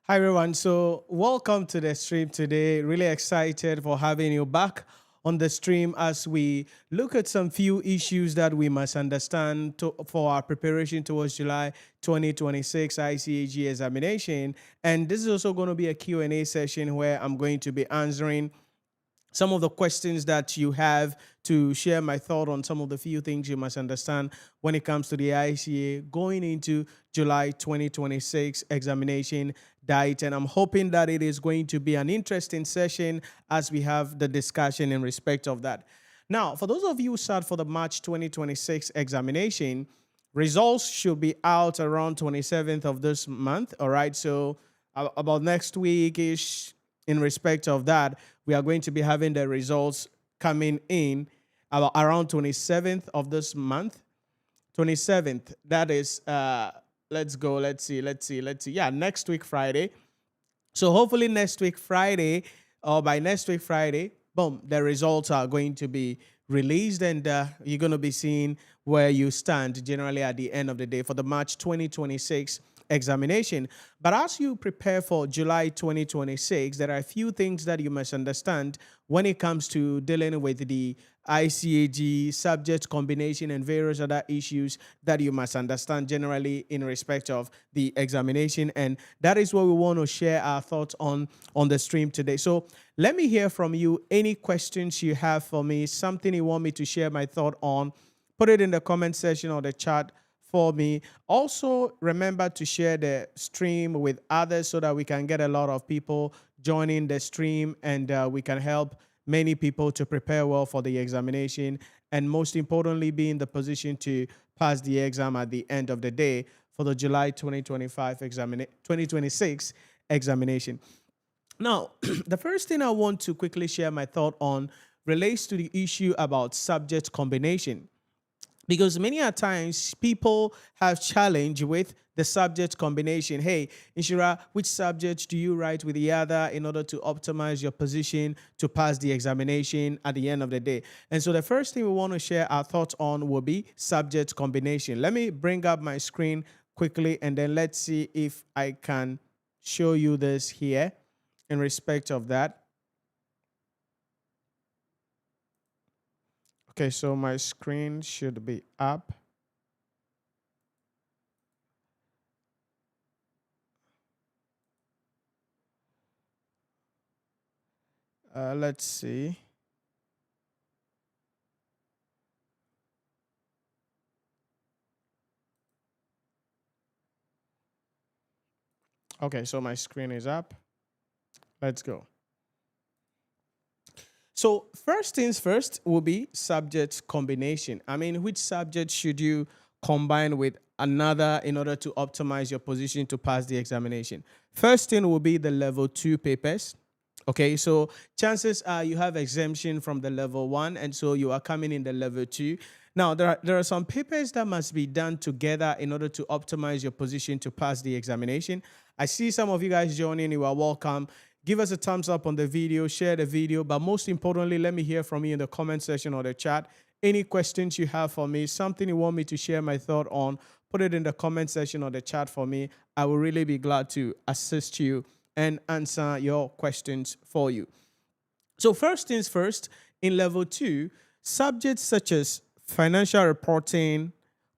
Hi everyone. So welcome to the stream today. Really excited for having you back on the stream as we look at some few issues that we must understand for our preparation towards July 2026 ICAG examination. And this is also going to be a Q&A session where I'm going to be answering some of the questions that you have to share my thought on some of the few things you must understand when it comes to the ICA going into July 2026 examination date. And I'm hoping that it is going to be an interesting session as we have the discussion in respect of that. Now, for those of you who sat for the March 2026 examination, results should be out around 27th of this month. All right. So about next week ish in respect of that, we are going to be having the results coming in about around 27th of this month. 27th. That is let's go. Let's see. Yeah, next week Friday. So hopefully next week Friday or by next week Friday, boom, the results are going to be released and you're going to be seeing where you stand generally at the end of the day for the March 2026 examination. But as you prepare for July 2026, there are a few things that you must understand when it comes to dealing with the ICAG subject combination and various other issues that you must understand generally in respect of the examination. And that is what we want to share our thoughts on the stream today. So let me hear from you any questions you have for me, something you want me to share my thought on. Put it in the comment section or the chat for me. Also, remember to share the stream with others so that we can get a lot of people joining the stream and we can help many people to prepare well for the examination and most importantly be in the position to pass the exam at the end of the day for the July 2026 examination. Now, the first thing I want to quickly share my thought on relates to the issue about subject combination because many a times people have challenge with the subject combination. Hey, Nhyira, which subject do you write with the other in order to optimize your position to pass the examination at the end of the day? And so the first thing we want to share our thoughts on will be subject combination. Let me bring up my screen quickly and then let's see if I can show you this here in respect of that. Okay, so my screen should be up. Let's see. Okay, so my screen is up. Let's go. So first things first will be subject combination. I mean, which subject should you combine with another in order to optimize your position to pass the examination? First thing will be the level 2 papers. Okay, so chances are you have exemption from the level 1 and so you are coming in the level 2. Now, there are some papers that must be done together in order to optimize your position to pass the examination. I see some of you guys joining. You are welcome. Give us a thumbs up on the video, share the video, but most importantly, let me hear from you in the comment section or the chat. Any questions you have for me, something you want me to share my thought on, put it in the comment section or the chat for me. I will really be glad to assist you and answer your questions for you. So first things first, in level 2, subjects such as financial reporting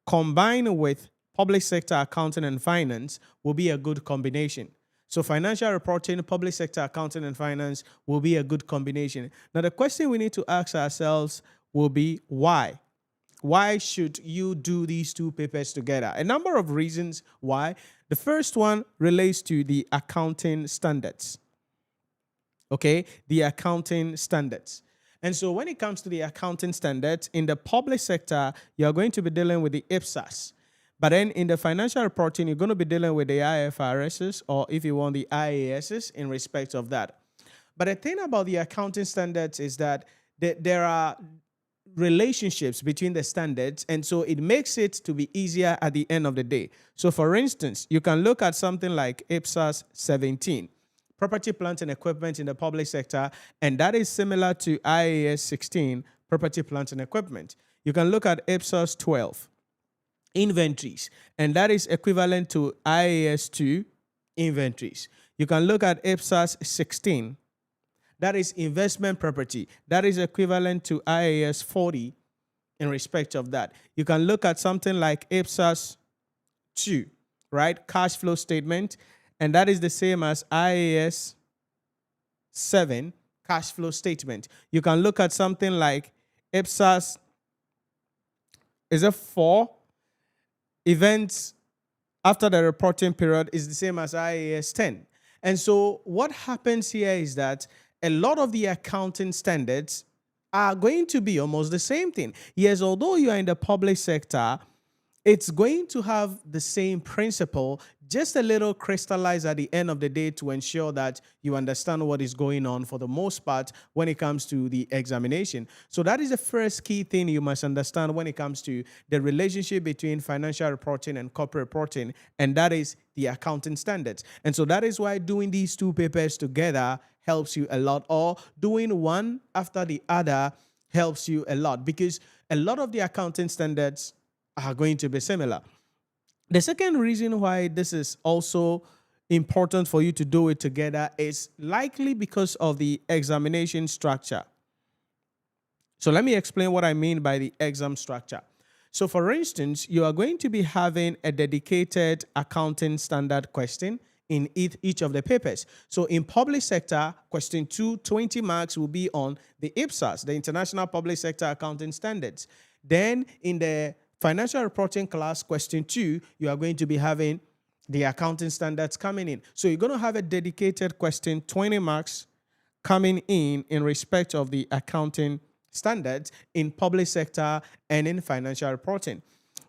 combined with public sector accounting and finance will be a good combination. So financial reporting, public sector accounting, and finance will be a good combination. Now, the question we need to ask ourselves will be why? Why should you do these two papers together? A number of reasons why. The first one relates to the accounting standards. Okay, the accounting standards. And so when it comes to the accounting standards, in the public sector, you're going to be dealing with the IPSAS. But then in the financial reporting, you're going to be dealing with the IFRSs or if you want the IASs in respect of that. But the thing about the accounting standards is that there are relationships between the standards and so it makes it to be easier at the end of the day. So for instance, you can look at something like IPSAS 17, property, plant and equipment in the public sector, and that is similar to IAS 16, property, plant and equipment. You can look at IPSAS 12. inventories, and that is equivalent to IAS 2 inventories. You can look at IPSAS 16. That is investment property. That is equivalent to IAS 40 in respect of that. You can look at something like IPSAS 2, right? Cash flow statement, and that is the same as IAS 7 cash flow statement. You can look at something like IPSAS, is it 4? Events after the reporting period is the same as IAS 10. And so what happens here is that a lot of the accounting standards are going to be almost the same thing. Yes, although you are in the public sector, it's going to have the same principle, just a little crystallized at the end of the day to ensure that you understand what is going on for the most part when it comes to the examination. So that is the first key thing you must understand when it comes to the relationship between financial reporting and corporate reporting, and that is the accounting standards. And so that is why doing these two papers together helps you a lot, or doing one after the other helps you a lot, because a lot of the accounting standards are going to be similar. The second reason why this is also important for you to do it together is likely because of the examination structure. So let me explain what I mean by the exam structure. So for instance, you are going to be having a dedicated accounting standard question in each of the papers. So in public sector, question 2, 20 marks will be on the IPSAS, the International Public Sector Accounting Standards. Then in the financial reporting class, question 2, you are going to be having the accounting standards coming in. So you're going to have a dedicated question, 20 marks, coming in respect of the accounting standards in public sector and in financial reporting.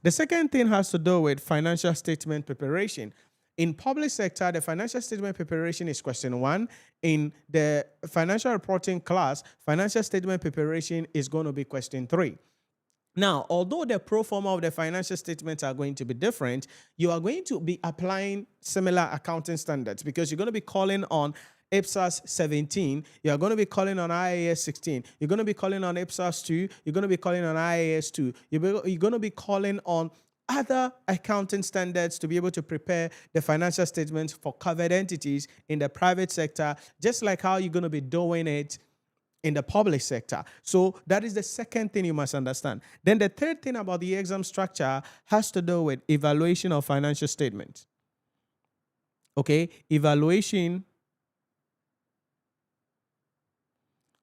The second thing has to do with financial statement preparation. In public sector, the financial statement preparation is question 1. In the financial reporting class, financial statement preparation is going to be question 3. Now, although the pro forma of the financial statements are going to be different, you are going to be applying similar accounting standards, because you're going to be calling on IPSAS 17, you're going to be calling on IAS 16, you're going to be calling on IPSAS 2, you're going to be calling on IAS 2, you're going to be calling on other accounting standards to be able to prepare the financial statements for covered entities in the private sector, just like how you're going to be doing it in the public sector. So that is the second thing you must understand. Then the third thing about the exam structure has to do with evaluation of financial statements. Okay, evaluation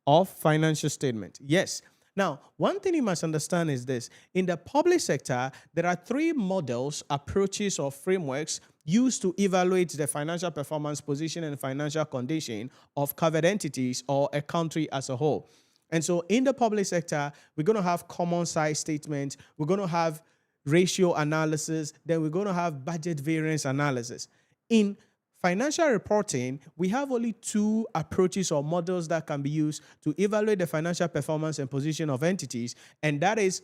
of financial statement. Yes. Now, one thing you must understand is this. In the public sector, there are 3 models, approaches, or frameworks used to evaluate the financial performance, position, and financial condition of covered entities or a country as a whole. And so in the public sector, we're going to have common size statement, we're going to have ratio analysis, then we're going to have budget variance analysis. In financial reporting, we have only 2 approaches or models that can be used to evaluate the financial performance and position of entities, and that is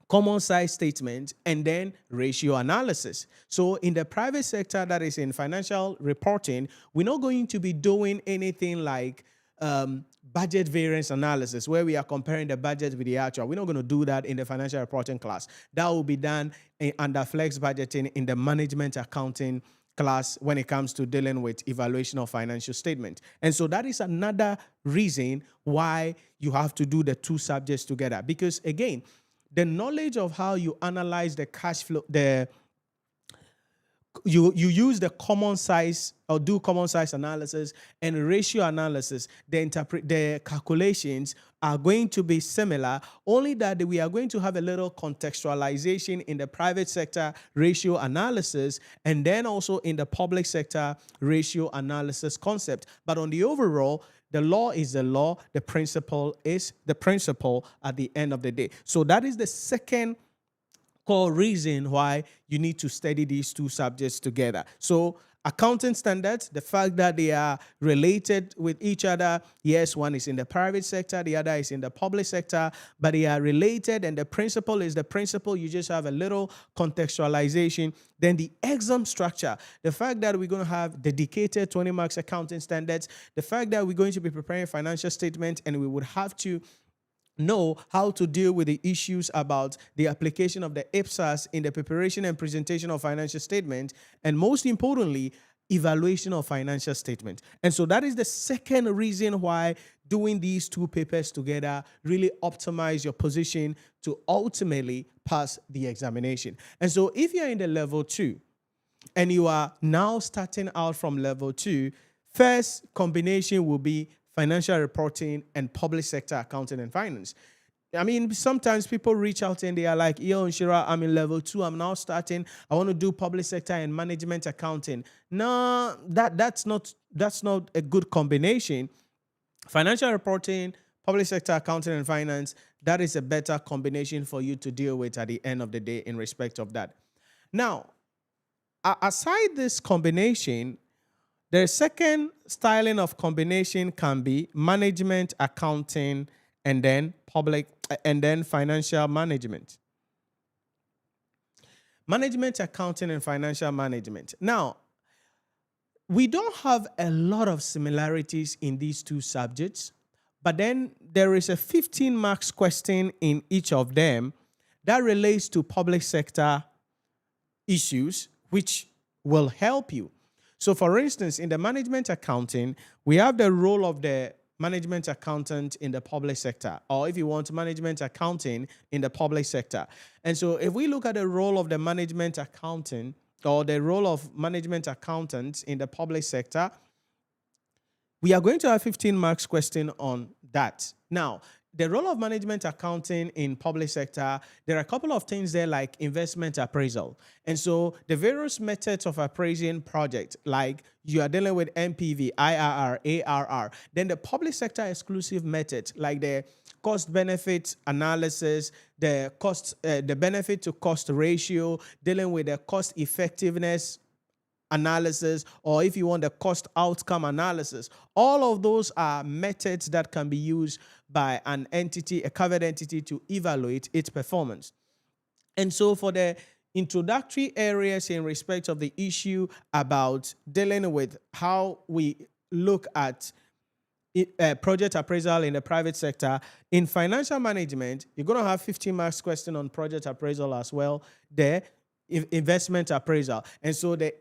common size statement and then ratio analysis. So in the private sector, that is in financial reporting, we're not going to be doing anything like budget variance analysis, where we are comparing the budget with the actual. We're not going to do that in the financial reporting class. That will be done under flex budgeting in the management accounting class when it comes to dealing with evaluation of financial statement. And so that is another reason why you have to do the 2 subjects together, because again, the knowledge of how you analyze the cash flow, you use the common size or do common size analysis and ratio analysis, the calculations are going to be similar, only that we are going to have a little contextualization in the private sector ratio analysis, and then also in the public sector ratio analysis concept. But on the overall, the law is the law, the principle is the principle at the end of the day. So that is the second core reason why you need to study these 2 subjects together. So accounting standards, the fact that they are related with each other. Yes, one is in the private sector, the other is in the public sector, but they are related, and the principle is the principle. You just have a little contextualization. Then the exam structure, the fact that we're going to have dedicated 20 marks accounting standards, the fact that we're going to be preparing financial statements and we would have to know how to deal with the issues about the application of the IPSAS in the preparation and presentation of financial statement, and most importantly, evaluation of financial statement. And so that is the second reason why doing these two papers together really optimize your position to ultimately pass the examination. And so if you're in the level 2 and you are now starting out from level 2, first combination will be financial reporting and public sector accounting and finance. I mean, sometimes people reach out and they are like, yo, Nhyira, I'm in level 2. I'm now starting. I want to do public sector and management accounting. No, that's not a good combination. Financial reporting, public sector accounting and finance, that is a better combination for you to deal with at the end of the day in respect of that. Now, aside this combination, the second styling of combination can be management, accounting, and then financial management. Management, accounting, and financial management. Now, we don't have a lot of similarities in these two subjects, but then there is a 15 marks question in each of them that relates to public sector issues, which will help you. So for instance, in the management accounting, we have the role of the management accountant in the public sector, or if you want, management accounting in the public sector. And so if we look at the role of the management accountant or the role of management accountants in the public sector, we are going to have 15 marks question on that. Now, the role of management accounting in public sector, there are a couple of things there like investment appraisal. And so the various methods of appraising project, like you are dealing with NPV, IRR, ARR. Then the public sector exclusive methods, like the cost benefit analysis, the benefit to cost ratio, dealing with the cost effectiveness analysis, or if you want the cost outcome analysis. All of those are methods that can be used by an entity, a covered entity, to evaluate its performance. And so for the introductory areas in respect of the issue about dealing with how we look at project appraisal in the private sector, in financial management, you're going to have 15 marks question on project appraisal as well there. Investment appraisal. And so the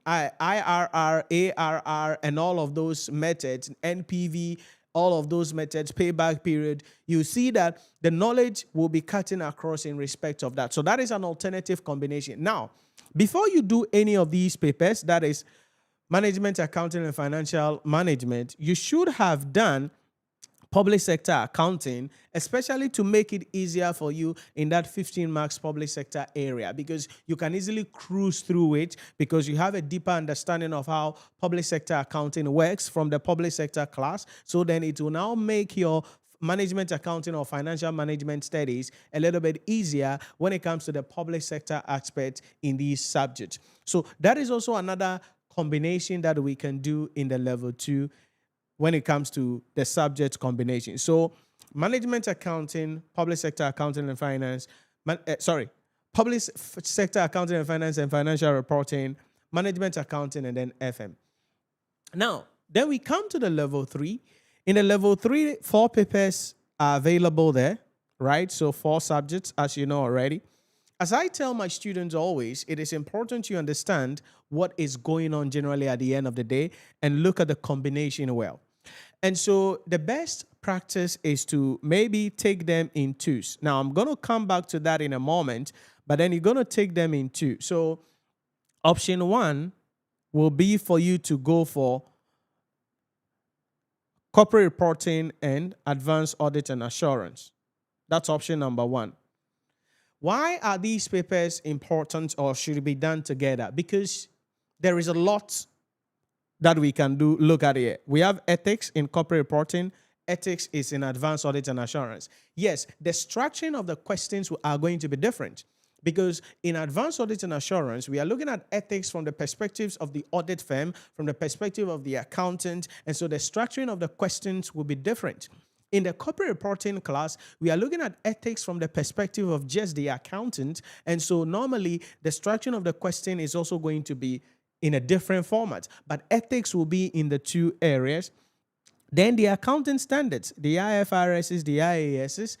IRR, ARR, and all of those methods, NPV, all of those methods, payback period, you see that the knowledge will be cutting across in respect of that. So that is an alternative combination. Now, before you do any of these papers, that is management, accounting, and financial management, you should have done public sector accounting, especially to make it easier for you in that 15 marks public sector area, because you can easily cruise through it because you have a deeper understanding of how public sector accounting works from the public sector class. So then it will now make your management accounting or financial management studies a little bit easier when it comes to the public sector aspect in these subjects. So that is also another combination that we can do in the level 2 when it comes to the subject combination. So management accounting, public sector accounting and finance, public sector accounting and finance and financial reporting, management accounting, and then FM. Now, then we come to the level 3. In the level 3, 4 papers are available there, right? So 4 subjects, as you know already. As I tell my students always, it is important you understand what is going on generally at the end of the day and look at the combination well. And so the best practice is to maybe take them in 2s. Now, I'm going to come back to that in a moment, but then you're going to take them in 2. So option 1 will be for you to go for corporate reporting and advanced audit and assurance. That's option number 1. Why are these papers important or should be done together? Because there is a lot that we can look at here. We have ethics in corporate reporting. Ethics is in advanced audit and assurance. Yes, the structuring of the questions are going to be different because in advanced audit and assurance, we are looking at ethics from the perspectives of the audit firm, from the perspective of the accountant, and so the structuring of the questions will be different. In the corporate reporting class, we are looking at ethics from the perspective of just the accountant, and so normally the structuring of the question is also going to be in a different format, but ethics will be in the 2 areas. Then the accounting standards, the IFRSs, the IASs,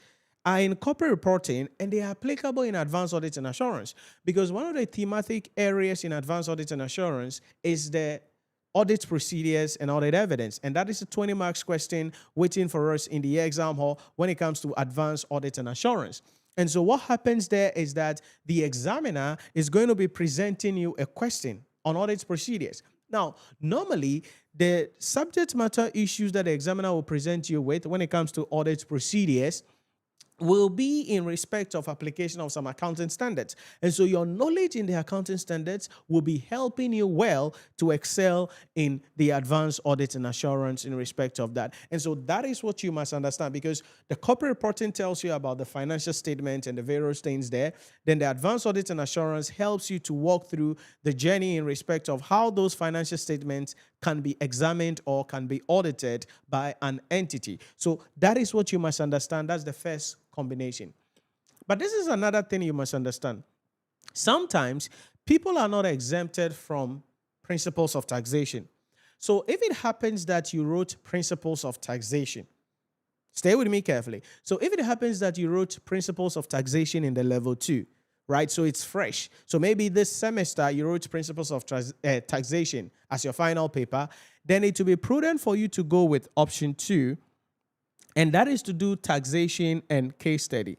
are in corporate reporting and they are applicable in advanced audit and assurance. Because one of the thematic areas in advanced audit and assurance is the audit procedures and audit evidence. And that is a 20 marks question waiting for us in the exam hall when it comes to advanced audit and assurance. And so what happens there is that the examiner is going to be presenting you a question on audit procedures. Now, normally, the subject matter issues that the examiner will present you with when it comes to audit procedures will be in respect of application of some accounting standards. And so your knowledge in the accounting standards will be helping you well to excel in the advanced audit and assurance in respect of that. And so that is what you must understand, because the corporate reporting tells you about the financial statement and the various things there. Then the advanced audit and assurance helps you to walk through the journey in respect of how those financial statements can be examined or can be audited by an entity. So that is what you must understand. That's the first combination. But this is another thing you must understand. Sometimes people are not exempted from principles of taxation. So if it happens that you wrote principles of taxation, stay with me carefully. So if it happens that you wrote principles of taxation in the level 2, right? So it's fresh. So maybe this semester you wrote principles of taxation as your final paper, then it will be prudent for you to go with option 2, and that is to do taxation and case study.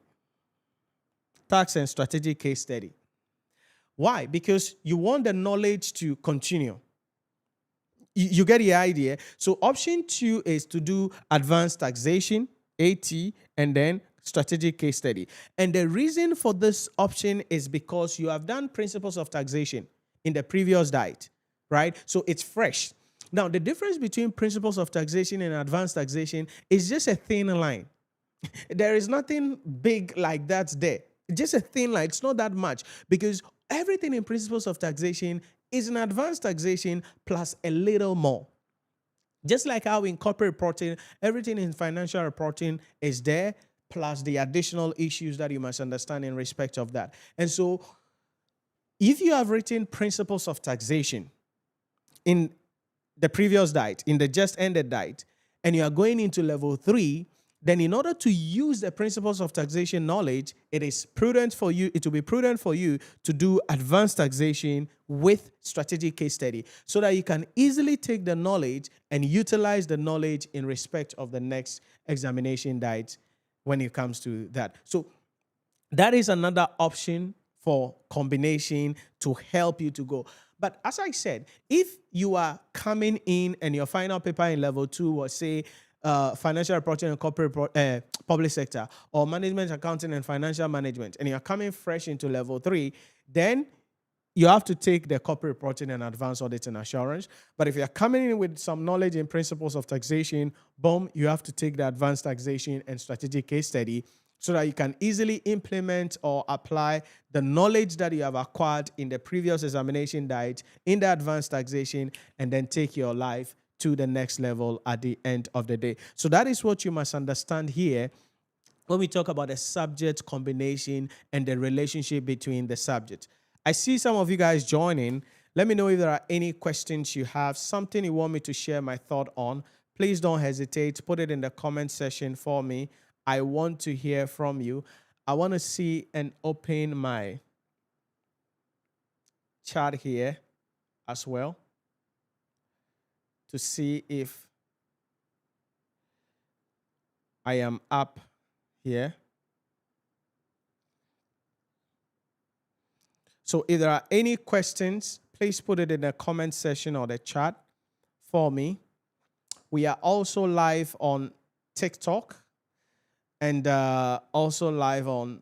Tax and strategic case study. Why? Because you want the knowledge to continue. You get the idea? So option 2 is to do advanced taxation, AT, and then strategic case study. And the reason for this option is because you have done principles of taxation in the previous diet, right? So it's fresh. Now, the difference between principles of taxation and advanced taxation is just a thin line. There is nothing big like that there. Just a thin line. It's not that much, because everything in principles of taxation is an advanced taxation plus a little more. Just like how in corporate reporting, everything in financial reporting is there, plus the additional issues that you must understand in respect of that. And so, if you have written principles of taxation in the previous diet, in the just ended diet, and you are going into level 3, then in order to use the principles of taxation knowledge, it will be prudent for you to do advanced taxation with strategic case study, so that you can easily take the knowledge and utilize the knowledge in respect of the next examination diet when it comes to that. So that is another option for combination to help you to go. But as I said, if you are coming in and your final paper in level 2 was, say, financial reporting and corporate public sector, or management accounting and financial management, and you're coming fresh into level 3, then you have to take the corporate reporting and advanced audit and assurance. But if you're coming in with some knowledge in principles of taxation, boom, you have to take the advanced taxation and strategic case study, so that you can easily implement or apply the knowledge that you have acquired in the previous examination diet in the advanced taxation, and then take your life to the next level at the end of the day. So that is what you must understand here when we talk about the subject combination and the relationship between the subjects. I see some of you guys joining. Let me know if there are any questions you have, something you want me to share my thought on. Please don't hesitate. Put it in the comment section for me. I want to hear from you. I want to see and open my chat here as well to see if I am up here. So if there are any questions, please put it in the comment section or the chat for me. We are also live on TikTok and also live on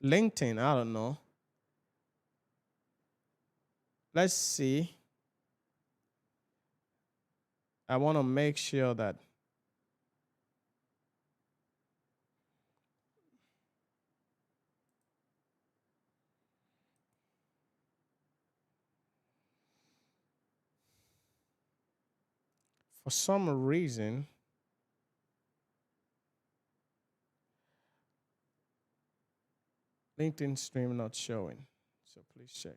LinkedIn. I don't know. Let's see. I want to make sure that for some reason LinkedIn stream not showing. So please check.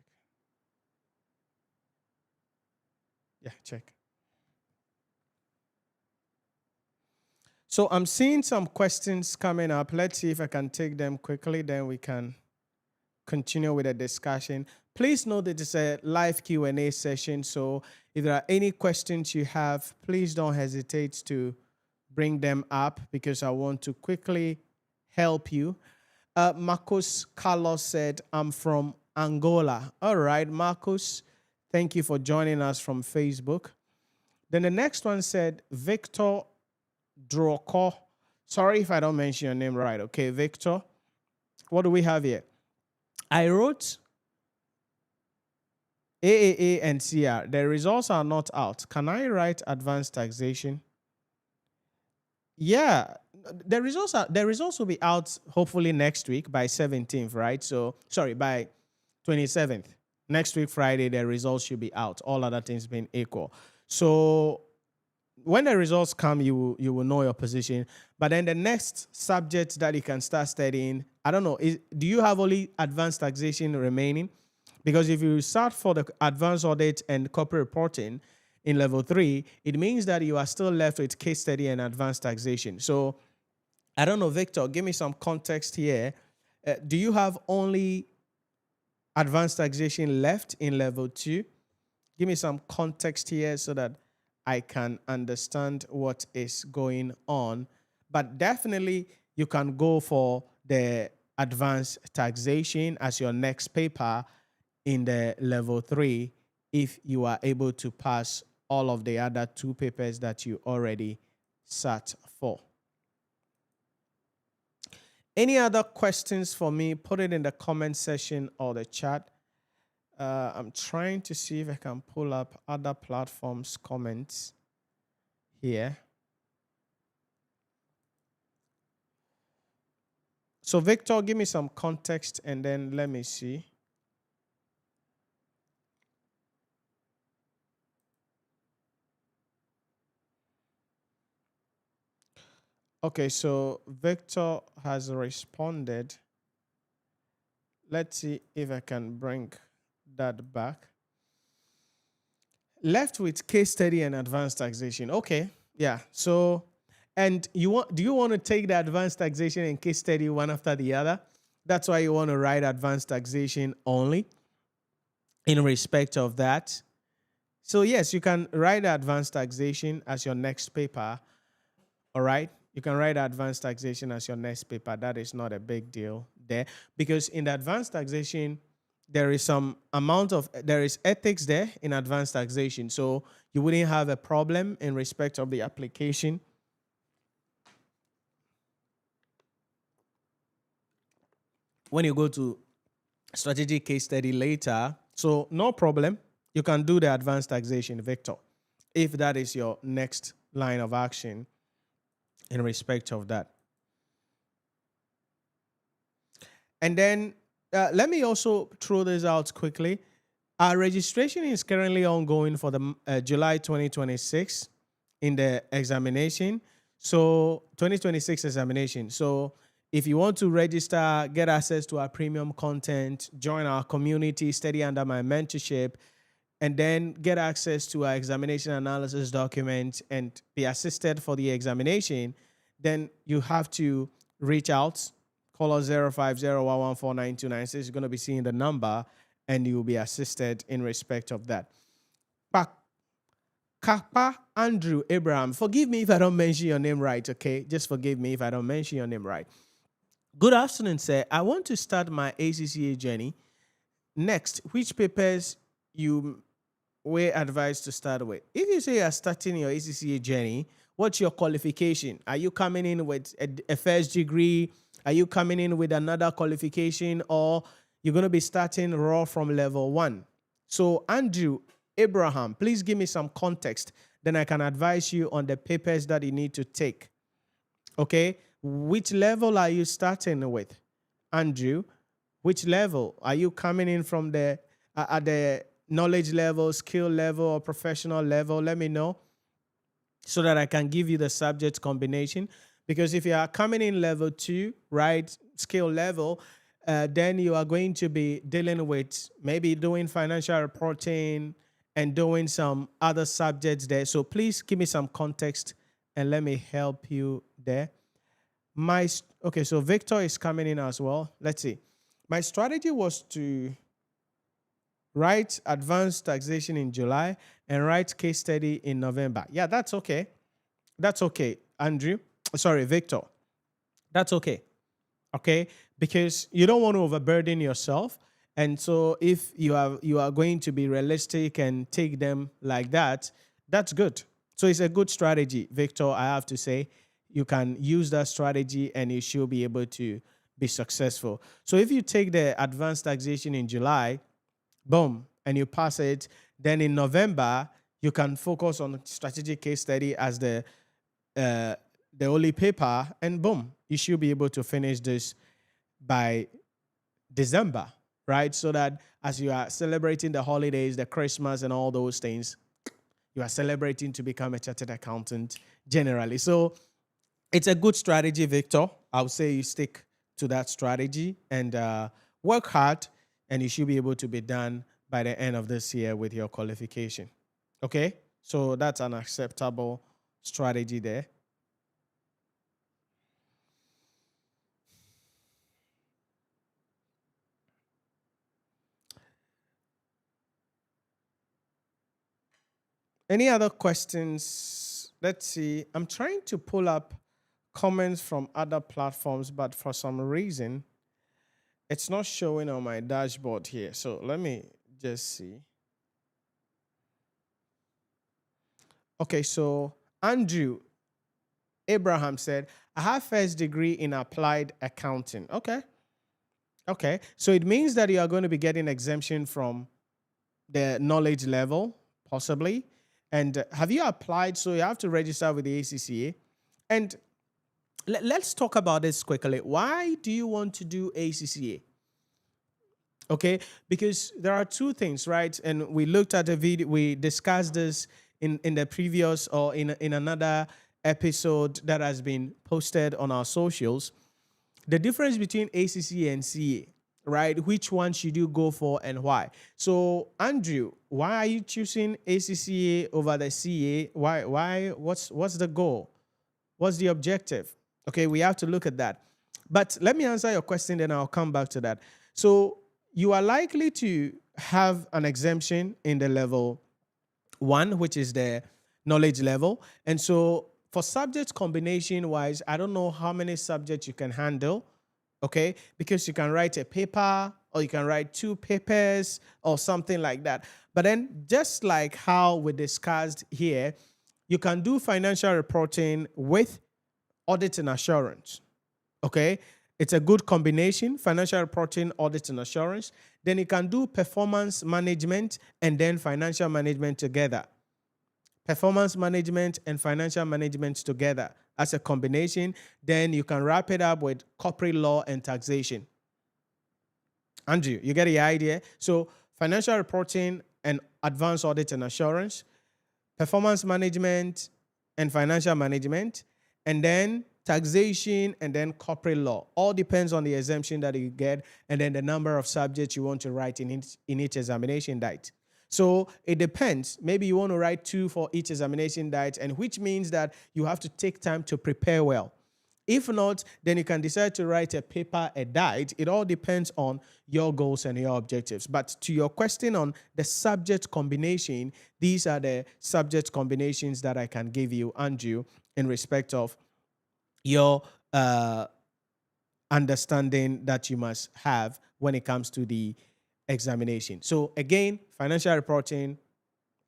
Yeah, check. So I'm seeing some questions coming up. Let's see if I can take them quickly, then we can continue with the discussion. Please note that it's a live Q&A session, so if there are any questions you have, please don't hesitate to bring them up because I want to quickly help you. Marcos Carlos said, I'm from Angola. All right, Marcos, thank you for joining us from Facebook. Then the next one said, Victor Droko. Sorry if I don't mention your name right. Okay, Victor. What do we have here? I wrote AAA and CR. The results are not out. Can I write advanced taxation? Yeah, the results will be out hopefully next week by 17th, right? So sorry, by 27th. Next week, Friday, the results should be out. All other things being equal. So when the results come, you will know your position. But then the next subject that you can start studying, I don't know, do you have only advanced taxation remaining? Because if you start for the advanced audit and corporate reporting in level 3, it means that you are still left with case study and advanced taxation. So I don't know, Victor, give me some context here. Do you have only advanced taxation left in level 2? Give me some context here so that I can understand what is going on. But definitely you can go for the advanced taxation as your next paper in the level 3 if you are able to pass all of the other 2 papers that you already sat for. Any other questions for me? Put it in the comment section or the chat. I'm trying to see if I can pull up other platforms' comments here. So Victor, give me some context and then let me see. Okay, so Victor has responded. Let's see if I can bring that back. Left with case study and advanced taxation. Okay, yeah. So, and do you want to take the advanced taxation and case study one after the other? That's why you want to write advanced taxation only in respect of that. So yes, you can write advanced taxation as your next paper. All right. You can write advanced taxation as your next paper. That is not a big deal there because in the advanced taxation, there is ethics there in advanced taxation. So you wouldn't have a problem in respect of the application. When you go to strategic case study later, so no problem. You can do the advanced taxation, Victor, if that is your next line of action in respect of that. And then let me also throw this out quickly. Our registration is currently ongoing for the July 2026 in the examination. So 2026 examination. So if you want to register, get access to our premium content, join our community, study under my mentorship, and then get access to our examination analysis document and be assisted for the examination, then you have to reach out, call us 05011492996. You're going to be seeing the number and you will be assisted in respect of that. Kapa Andrew Abraham, forgive me if I don't mention your name right, okay? Just forgive me if I don't mention your name right. Good afternoon, sir. I want to start my ACCA journey. Next, which papers you were advised to start with? If you say you're starting your ACCA journey, what's your qualification? Are you coming in with a first degree? Are you coming in with another qualification? Or you're going to be starting raw from level 1? So Andrew Abraham, please give me some context. Then I can advise you on the papers that you need to take. Okay? Which level are you starting with, Andrew? Which level? Are you coming in from the at the knowledge level, skill level, or professional level? Let me know so that I can give you the subject combination. Because if you are coming in level 2, right, skill level, then you are going to be dealing with maybe doing financial reporting and doing some other subjects there. So please give me some context and let me help you there. Okay, so Victor is coming in as well. Let's see. My strategy was to write advanced taxation in July and write case study in November. Yeah, that's okay. That's okay, Andrew. Sorry, Victor. That's okay. Okay, because you don't want to overburden yourself. And so if you are going to be realistic and take them like that, that's good. So it's a good strategy, Victor. I have to say, you can use that strategy and you should be able to be successful. So if you take the advanced taxation in July, boom, and you pass it, then in November you can focus on strategic case study as uh, the only paper, and boom, you should be able to finish this by December, right? So that as you are celebrating the holidays, the Christmas and all those things, you are celebrating to become a chartered accountant generally. So it's a good strategy, Victor. I would say you stick to that strategy and work hard, and you should be able to be done by the end of this year with your qualification. Okay? So that's an acceptable strategy there. Any other questions? Let's see. I'm trying to pull up comments from other platforms, but for some reason, it's not showing on my dashboard here. So let me just see. Okay, so Andrew Abraham said, I have first degree in applied accounting. Okay. Okay. So it means that you are going to be getting exemption from the knowledge level, possibly. And have you applied? So you have to register with the ACCA. And let's talk about this quickly. Why do you want to do ACCA? Okay, because there are two things, right? And we looked at the video, we discussed this in the previous or in another episode that has been posted on our socials. The difference between ACCA and CA, right? Which one should you go for and why? So, Andrew, why are you choosing ACCA over the CA? Why? What's the goal? What's the objective? Okay, we have to look at that. But let me answer your question, then I'll come back to that. So, you are likely to have an exemption in the level 1, which is the knowledge level. And so for subject combination wise, I don't know how many subjects you can handle, okay? Because you can write a paper or you can write 2 papers or something like that. But then just like how we discussed here, you can do financial reporting with audit and assurance, okay? It's a good combination, financial reporting, audit, and assurance. Then you can do performance management and then financial management together. Performance management and financial management together as a combination. Then you can wrap it up with corporate law and taxation. Andrew, you get the idea? So financial reporting and advanced audit and assurance, performance management and financial management, and then taxation, and then corporate law. All depends on the exemption that you get and then the number of subjects you want to write in each examination date. So it depends. Maybe you want to write 2 for each examination date, and which means that you have to take time to prepare well. If not, then you can decide to write a paper a date. It all depends on your goals and your objectives. But to your question on the subject combination, these are the subject combinations that I can give you, Andrew, in respect of your understanding that you must have when it comes to the examination. So again, financial reporting,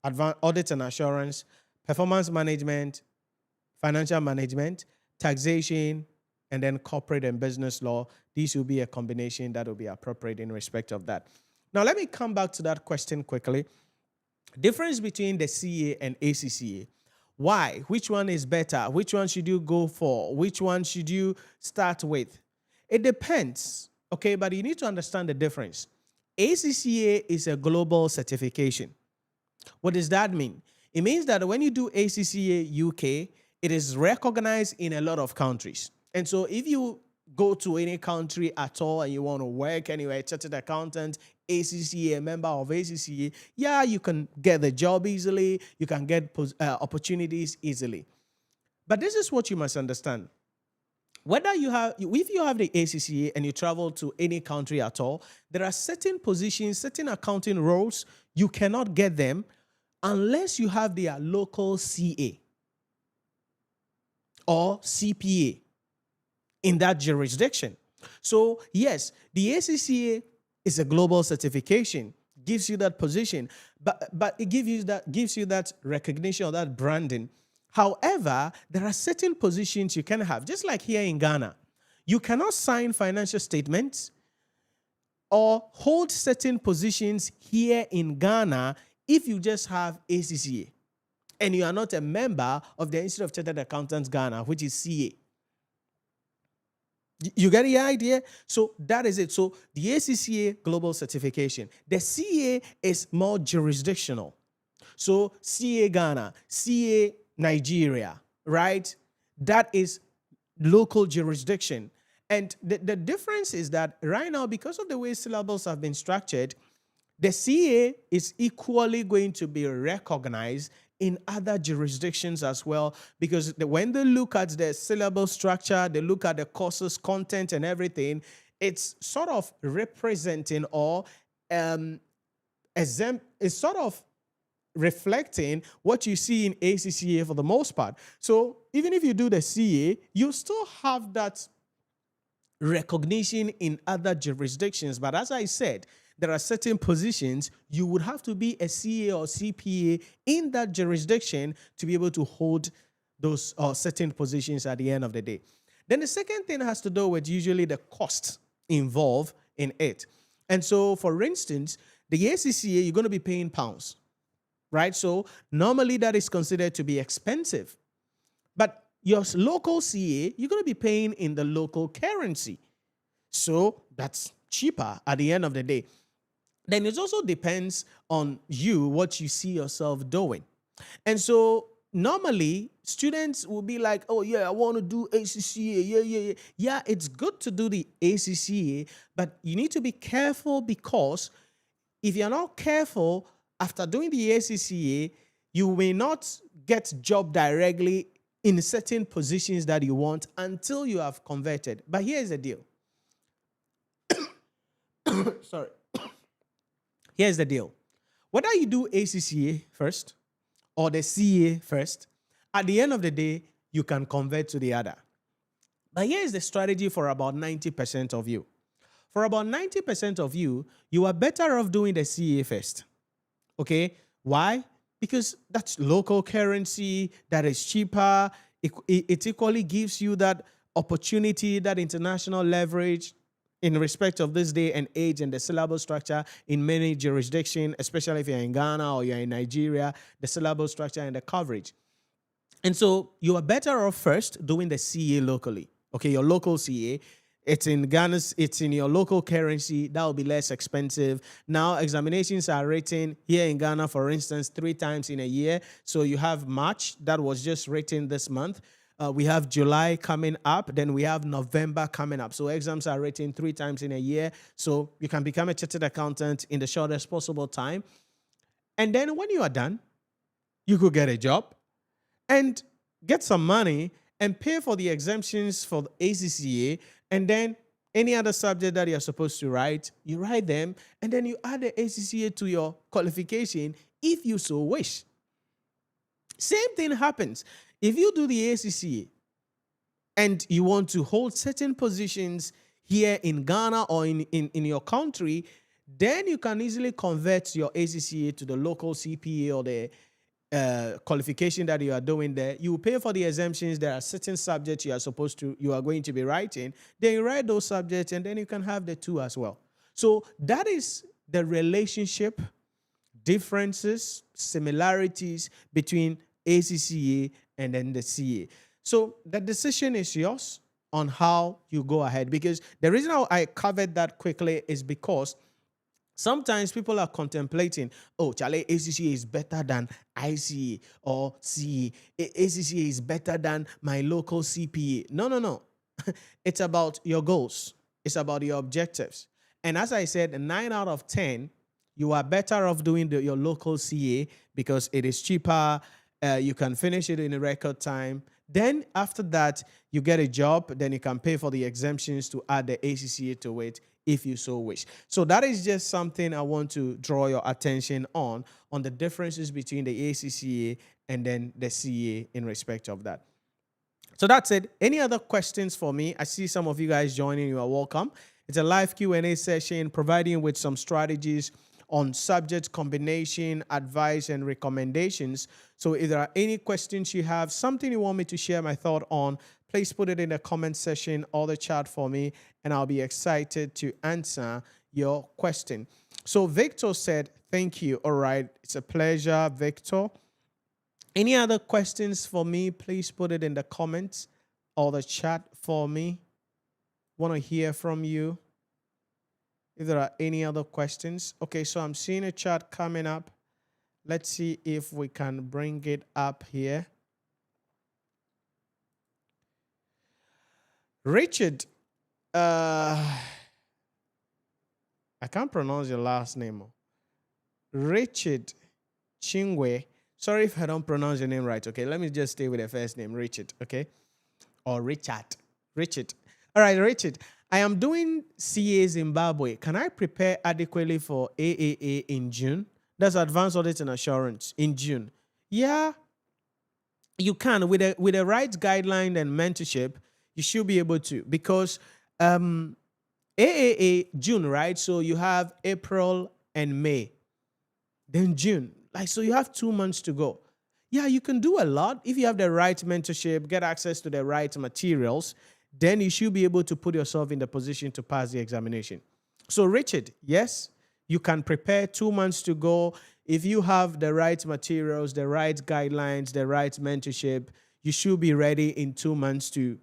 advanced audit and assurance, performance management, financial management, taxation, and then corporate and business law. These will be a combination that will be appropriate in respect of that. Now, let me come back to that question quickly. Difference between the CA and ACCA. Why? Which one is better? Which one should you go for? Which one should you start with? It depends, okay? But you need to understand the difference. ACCA is a global certification. What does that mean? It means that when you do ACCA UK, it is recognized in a lot of countries. And so if you go to any country at all and you want to work anywhere, chartered accountant, ACCA, a member of ACCA, yeah, you can get the job easily. You can get opportunities easily. But this is what you must understand. Whether you have, if you have the ACCA and you travel to any country at all, there are certain positions, certain accounting roles, you cannot get them unless you have their local CA or CPA in that jurisdiction. So yes, the ACCA is a global certification, gives you that position, but it gives you that recognition or that branding. However, there are certain positions you can have, just like here in Ghana. You cannot sign financial statements or hold certain positions here in Ghana if you just have ACCA and you are not a member of the Institute of Chartered Accountants Ghana, which is CA. You get the idea? So that is it. So the ACCA global certification, the CA is more jurisdictional. So CA Ghana, CA Nigeria, right? That is local jurisdiction. And the difference is that right now, because of the way syllables have been structured, the CA is equally going to be recognized in other jurisdictions as well, because when they look at the syllable structure, they look at the courses, content, and everything, it's sort of representing or it's sort of reflecting what you see in ACCA for the most part. So even if you do the CA, you still have that recognition in other jurisdictions. But as I said, there are certain positions you would have to be a CA or CPA in that jurisdiction to be able to hold those certain positions at the end of the day. Then the second thing has to do with usually the cost involved in it. And so, for instance, the ACCA, you're going to be paying pounds, right? So normally that is considered to be expensive. But your local CA, you're going to be paying in the local currency. So that's cheaper at the end of the day. Then it also depends on you, what you see yourself doing. And so normally students will be like, oh yeah, I want to do ACCA. Yeah. Yeah, it's good to do the ACCA, but you need to be careful, because if you're not careful, after doing the ACCA, you may not get job directly in certain positions that you want until you have converted. But here's the deal. Sorry. Here's the deal. Whether you do ACCA first or the CA first, at the end of the day, you can convert to the other. But here's the strategy for about 90% of you. For about 90% of you, you are better off doing the CA first. Okay? Why? Because that's local currency, that is cheaper. It equally gives you that opportunity, that international leverage in respect of this day and age and the syllable structure in many jurisdictions, especially if you're in Ghana or you're in Nigeria, the syllable structure and the coverage. And so you are better off first doing the CA locally. Okay, your local CA. It's in Ghana's, it's in your local currency. That will be less expensive. Now, examinations are written here in Ghana, for instance, 3 times in a year. So you have March, that was just written this month. We have July coming up. Then we have November coming up. So exams are written 3 times in a year. So you can become a chartered accountant in the shortest possible time. And then when you are done, you could get a job and get some money and pay for the exemptions for the ACCA. And then any other subject that you're supposed to write, you write them. And then you add the ACCA to your qualification if you so wish. Same thing happens. If you do the ACCA and you want to hold certain positions here in Ghana or in your country, then you can easily convert your ACCA to the local CPA or the qualification that you are doing there. You pay for the exemptions. There are certain subjects you are going to be writing. Then you write those subjects, and then you can have the 2 as well. So that is the relationship, differences, similarities between ACCA and then the CA. So the decision is yours on how you go ahead, because the reason I covered that quickly is because sometimes people are contemplating, oh, Charlie, ACCA is better than ICA or CA. ACCA is better than my local CPA. No. It's about your goals. It's about your objectives. And as I said, 9 out of 10, you are better off doing your local CA because it is cheaper. You can finish it in a record time. Then after that, you get a job, then you can pay for the exemptions to add the ACCA to it if you so wish. So that is just something I want to draw your attention on the differences between the ACCA and then the CA in respect of that. So that's it. Any other questions for me? I see some of you guys joining. You are welcome. It's a live Q&A session providing you with some strategies on subject combination, advice, and recommendations. So if there are any questions you have, something you want me to share my thought on, please put it in the comment section or the chat for me, and I'll be excited to answer your question. So Victor said, thank you. All right. It's a pleasure, Victor. Any other questions for me, please put it in the comments or the chat for me. Want to hear from you. If there are any other questions. Okay, so I'm seeing a chat coming up. Let's see if we can bring it up here. Richard, I can't pronounce your last name. Richard Chingwe. Sorry if I don't pronounce your name right, okay? Let me just stay with the first name, Richard, okay? Or Richard. Richard. All right, Richard. I am doing CA Zimbabwe. Can I prepare adequately for AAA in June? That's Advanced Audit and Assurance in June. Yeah, you can. With the right guideline and mentorship, you should be able to. Because AAA, June, right? So you have April and May. Then June. So you have 2 months to go. Yeah, you can do a lot. If you have the right mentorship, get access to the right materials, then you should be able to put yourself in the position to pass the examination. So Richard, yes, you can prepare 2 months to go. If you have the right materials, the right guidelines, the right mentorship, you should be ready in 2 months to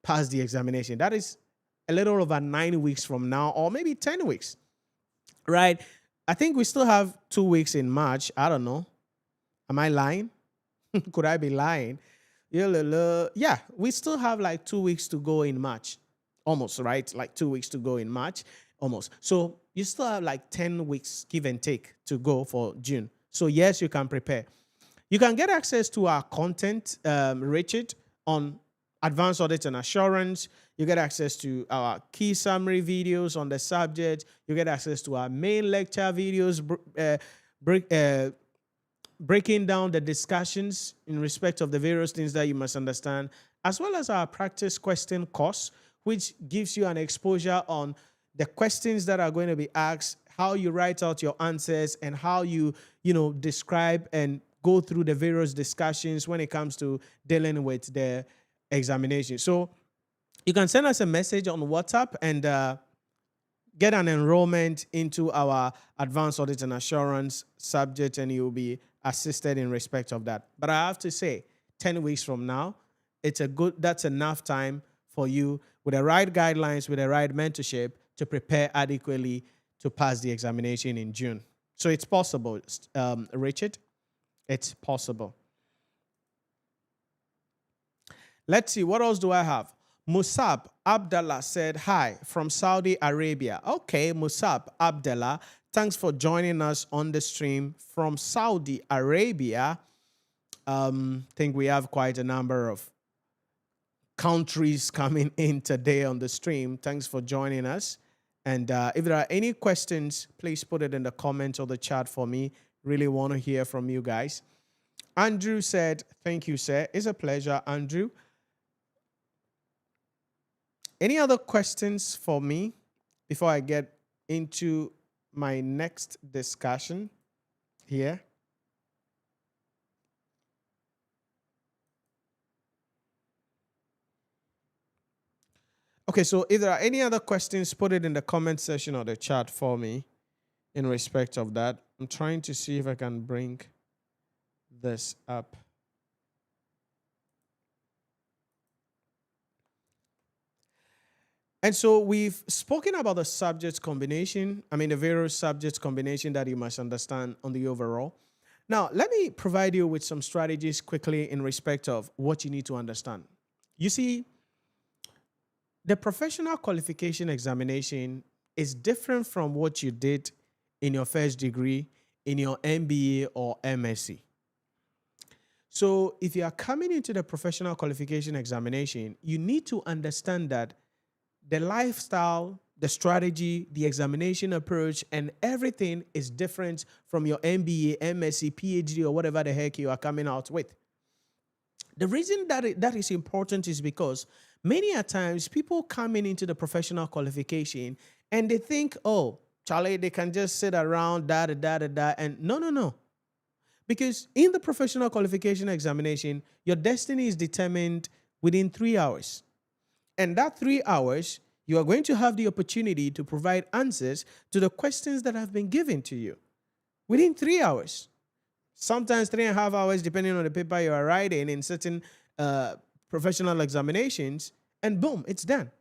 pass the examination. That is a little over 9 weeks from now, or maybe 10 weeks, right? I think we still have 2 weeks in March. I don't know. Am I lying? Could I be lying? Yeah, we still have like 2 weeks to go in March. Almost, right? Like 2 weeks to go in March. Almost. So you still have like 10 weeks, give and take, to go for June. So yes, you can prepare. You can get access to our content, Richard, on Advanced Audit and Assurance. You get access to our key summary videos on the subject. You get access to our main lecture videos, breaking down the discussions in respect of the various things that you must understand, as well as our practice question course, which gives you an exposure on the questions that are going to be asked, how you write out your answers, and how you describe and go through the various discussions when it comes to dealing with the examination. So you can send us a message on WhatsApp and get an enrollment into our Advanced Audit and Assurance subject, and you'll be assisted in respect of that. But I have to say, 10 weeks from now, that's enough time for you with the right guidelines, with the right mentorship to prepare adequately to pass the examination in June. So it's possible, Richard. It's possible. Let's see, what else do I have? Musab Abdallah said, hi, from Saudi Arabia. Okay, Musab Abdallah, thanks for joining us on the stream from Saudi Arabia. I think we have quite a number of countries coming in today on the stream. Thanks for joining us. And if there are any questions, please put it in the comments or the chat for me. Really want to hear from you guys. Andrew said, thank you, sir. It's a pleasure, Andrew. Any other questions for me before I get into my next discussion here? Okay, so if there are any other questions, put it in the comment section or the chat for me in respect of that. I'm trying to see if I can bring this up. And so we've spoken about the subject combination. The various subject combination that you must understand on the overall. Now, let me provide you with some strategies quickly in respect of what you need to understand. You see, the professional qualification examination is different from what you did in your first degree, in your MBA or MSc. So if you are coming into the professional qualification examination, you need to understand that the lifestyle, the strategy, the examination approach, and everything is different from your MBA, MSc, PhD, or whatever the heck you are coming out with. The reason that is important is because many a times people coming into the professional qualification and they think, oh, Charlie, they can just sit around, and no, no, no. Because in the professional qualification examination, your destiny is determined within 3 hours. And that 3 hours, you are going to have the opportunity to provide answers to the questions that have been given to you within 3 hours. Sometimes 3.5 hours, depending on the paper you are writing in certain professional examinations, and boom, it's done.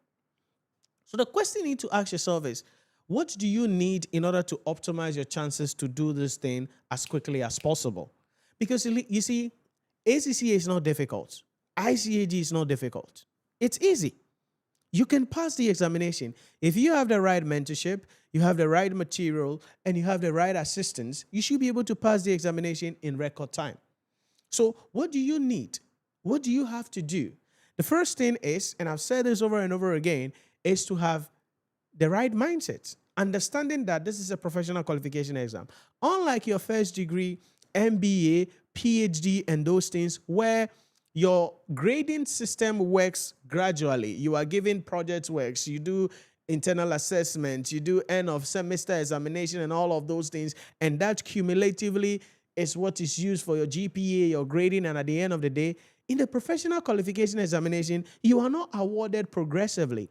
So the question you need to ask yourself is, what do you need in order to optimize your chances to do this thing as quickly as possible? Because you see, ACCA is not difficult. ICAG is not difficult. It's easy. You can pass the examination. If you have the right mentorship, you have the right material, and you have the right assistance, you should be able to pass the examination in record time. So what do you need? What do you have to do? The first thing is, and I've said this over and over again, is to have the right mindset, understanding that this is a professional qualification exam. Unlike your first degree, MBA, PhD, and those things where your grading system works gradually. You are given project works, you do internal assessment, you do end of semester examination and all of those things. And that cumulatively is what is used for your GPA, your grading. And at the end of the day, in the professional qualification examination, you are not awarded progressively.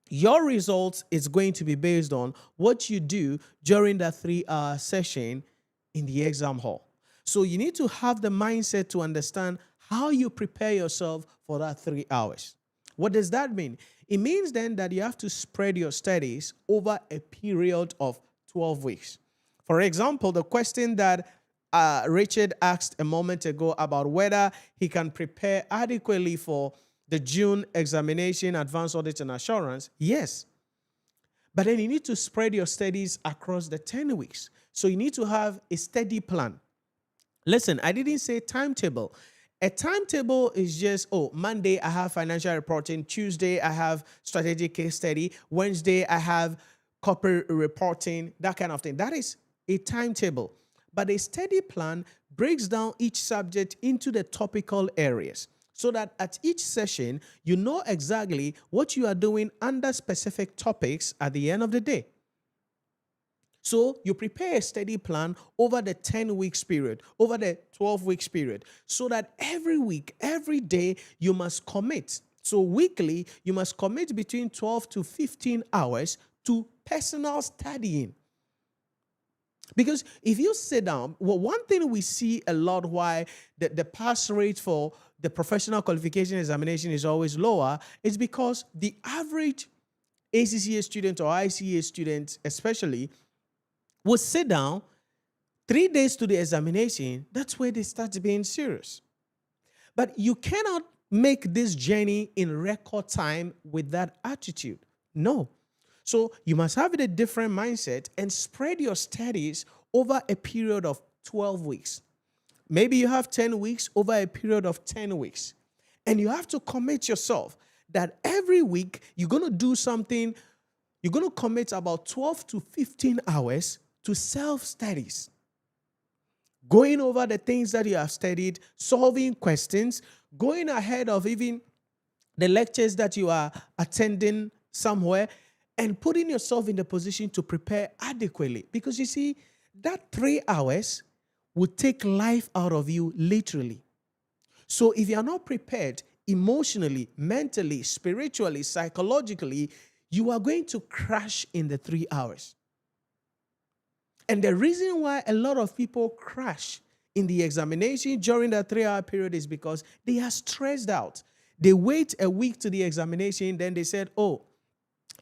Your results is going to be based on what you do during that 3-hour session in the exam hall. So you need to have the mindset to understand how you prepare yourself for that 3 hours. What does that mean? It means then that you have to spread your studies over a period of 12 weeks. For example, the question that Richard asked a moment ago about whether he can prepare adequately for the June examination, advanced audit and assurance, yes. But then you need to spread your studies across the 10 weeks. So you need to have a steady plan. Listen, I didn't say timetable. A timetable is just, oh, Monday I have financial reporting, Tuesday I have strategic case study, Wednesday I have corporate reporting, that kind of thing. That is a timetable. But a steady plan breaks down each subject into the topical areas so that at each session, you know exactly what you are doing under specific topics at the end of the day. So you prepare a steady plan over the 10 weeks period, over the 12 weeks period, so that every week, every day, you must commit. So weekly, you must commit between 12 to 15 hours to personal studying. Because if you sit down, well, one thing we see a lot why the pass rate for the professional qualification examination is always lower is because the average ACCA student or ICA student especially will sit down 3 days to the examination. That's where they start being serious. But you cannot make this journey in record time with that attitude. No. So you must have a different mindset and spread your studies over a period of 12 weeks. Maybe you have 10 weeks over a period of 10 weeks. And you have to commit yourself that every week you're going to do something. You're going to commit about 12 to 15 hours to self-studies. Going over the things that you have studied, solving questions, going ahead of even the lectures that you are attending somewhere, and putting yourself in the position to prepare adequately. Because you see, that 3 hours will take life out of you literally. So if you are not prepared emotionally, mentally, spiritually, psychologically, you are going to crash in the 3 hours. And the reason why a lot of people crash in the examination during that 3-hour period is because they are stressed out. They wait a week to the examination, then they said, oh,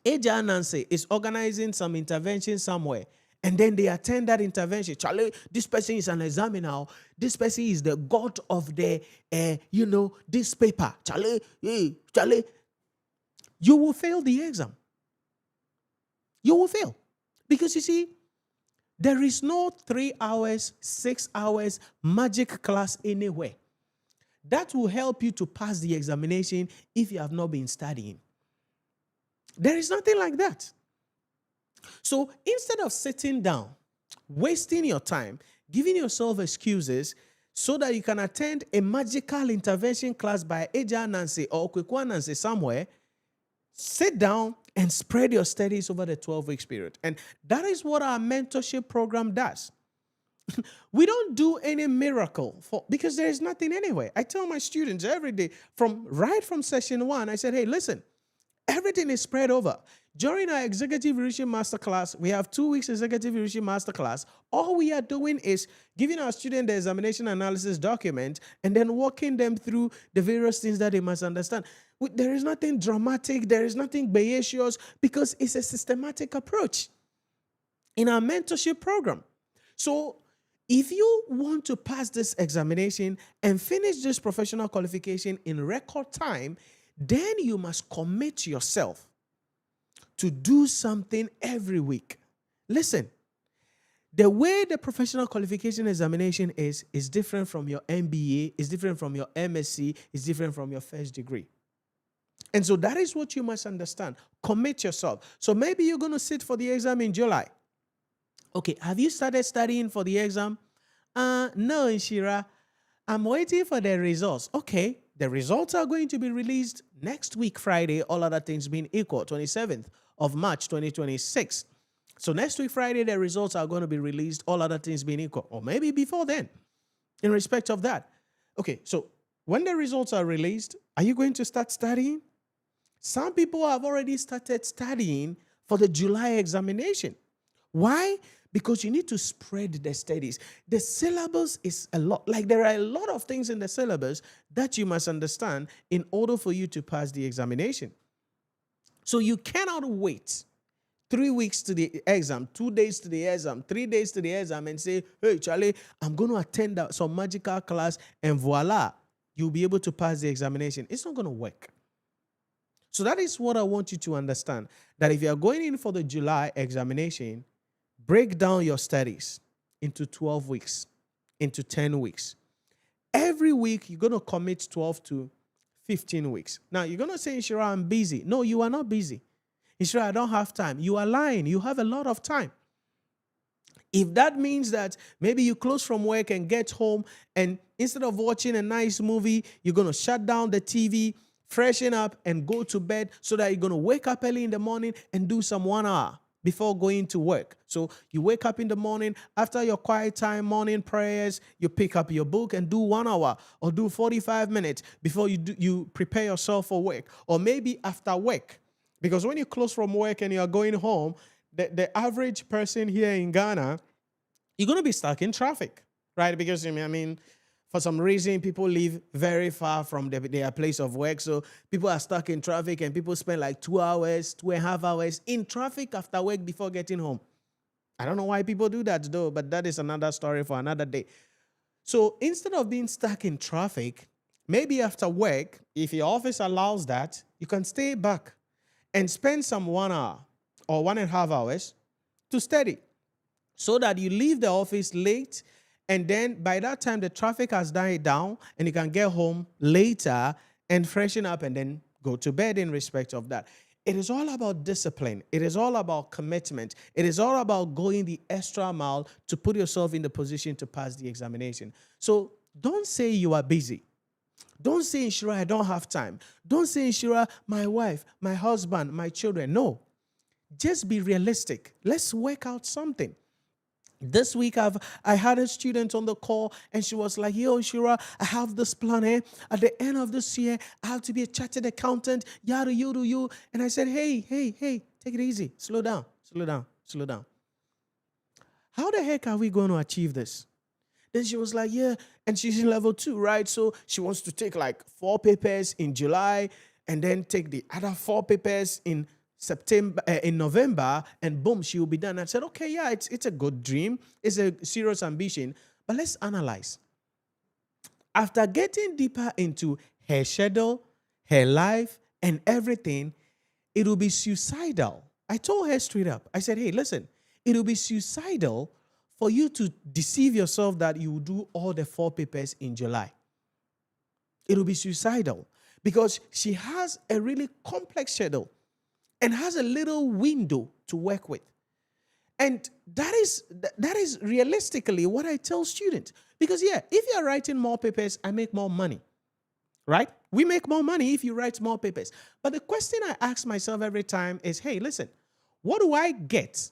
AJ Nancy is organizing some intervention somewhere. And then they attend that intervention. Charlie, this person is an examiner. This person is the god of the, this paper. Charlie, hey, Charlie. You will fail the exam. You will fail. Because you see, there is no 3 hours, 6 hours magic class anywhere. That will help you to pass the examination if you have not been studying. There is nothing like that. So instead of sitting down, wasting your time, giving yourself excuses so that you can attend a magical intervention class by Eja Nancy or Kwekwa Nancy somewhere, sit down and spread your studies over the 12-week period. And that is what our mentorship program does. We don't do any miracle because there is nothing anyway. I tell my students every day, right from session 1, I said, hey, listen, everything is spread over. During our executive leadership masterclass, we have 2 weeks executive leadership masterclass. All we are doing is giving our student the examination analysis document and then walking them through the various things that they must understand. There is nothing dramatic. There is nothing Bayesian because it's a systematic approach in our mentorship program. So if you want to pass this examination and finish this professional qualification in record time, then you must commit yourself to do something every week. Listen, the way the professional qualification examination is different from your MBA, is different from your MSc, is different from your first degree. And so that is what you must understand. Commit yourself. So maybe you're going to sit for the exam in July. Okay, have you started studying for the exam? No, Nhyira. I'm waiting for the results. Okay, the results are going to be released next week, Friday, all other things being equal, 27th of March, 2026. So next week, Friday, the results are going to be released, all other things being equal, or maybe before then, in respect of that. Okay, so when the results are released, are you going to start studying? Some people have already started studying for the July examination. Why? Because you need to spread the studies. The syllabus is a lot. Like there are a lot of things in the syllabus that you must understand in order for you to pass the examination. So you cannot wait 3 weeks to the exam, 2 days to the exam, 3 days to the exam and say, hey, Charlie, I'm going to attend some magical class and voila, you'll be able to pass the examination. It's not going to work. So that is what I want you to understand, that if you are going in for the July examination, break down your studies into 12 weeks, into 10 weeks. Every week, you're going to commit 12 to 15 weeks. Now, you're going to say, Nhyira, I'm busy. No, you are not busy. Nhyira, I don't have time. You are lying. You have a lot of time. If that means that maybe you close from work and get home and instead of watching a nice movie, you're going to shut down the TV, freshen up, and go to bed so that you're going to wake up early in the morning and do some 1 hour before going to work. So you wake up in the morning, after your quiet time, morning prayers, you pick up your book and do 1 hour or do 45 minutes before you prepare yourself for work. Or maybe after work. Because when you close from work and you are going home, the average person here in Ghana, you're going to be stuck in traffic, right? Because, I mean, for some reason, people live very far from their place of work. So people are stuck in traffic and people spend like 2 hours, 2.5 hours in traffic after work before getting home. I don't know why people do that though, but that is another story for another day. So instead of being stuck in traffic, maybe after work, if your office allows that, you can stay back and spend some 1 hour or 1.5 hours to study so that you leave the office late. And then by that time, the traffic has died down and you can get home later and freshen up and then go to bed in respect of that. It is all about discipline. It is all about commitment. It is all about going the extra mile to put yourself in the position to pass the examination. So don't say you are busy. Don't say, Nhyira, I don't have time. Don't say, Nhyira, my wife, my husband, my children. No. Just be realistic. Let's work out something. This week, I had a student on the call, and she was like, yo, Nhyira, I have this plan here. At the end of this year, I have to be a chartered accountant. Yada, you. And I said, hey, take it easy. Slow down. How the heck are we going to achieve this? Then she was like, yeah, and she's in level 2, right? So she wants to take like 4 papers in July and then take the other 4 papers in November, and boom, she will be done. I said, okay, yeah, it's a good dream. It's a serious ambition, but let's analyze. After getting deeper into her schedule, her life, and everything, it will be suicidal. I told her straight up. I said, hey, listen, it will be suicidal for you to deceive yourself that you will do all the 4 papers in July. It will be suicidal because she has a really complex schedule and has a little window to work with. And that is realistically what I tell students. Because yeah, if you're writing more papers, I make more money, right? We make more money if you write more papers. But the question I ask myself every time is, hey, listen, what do I get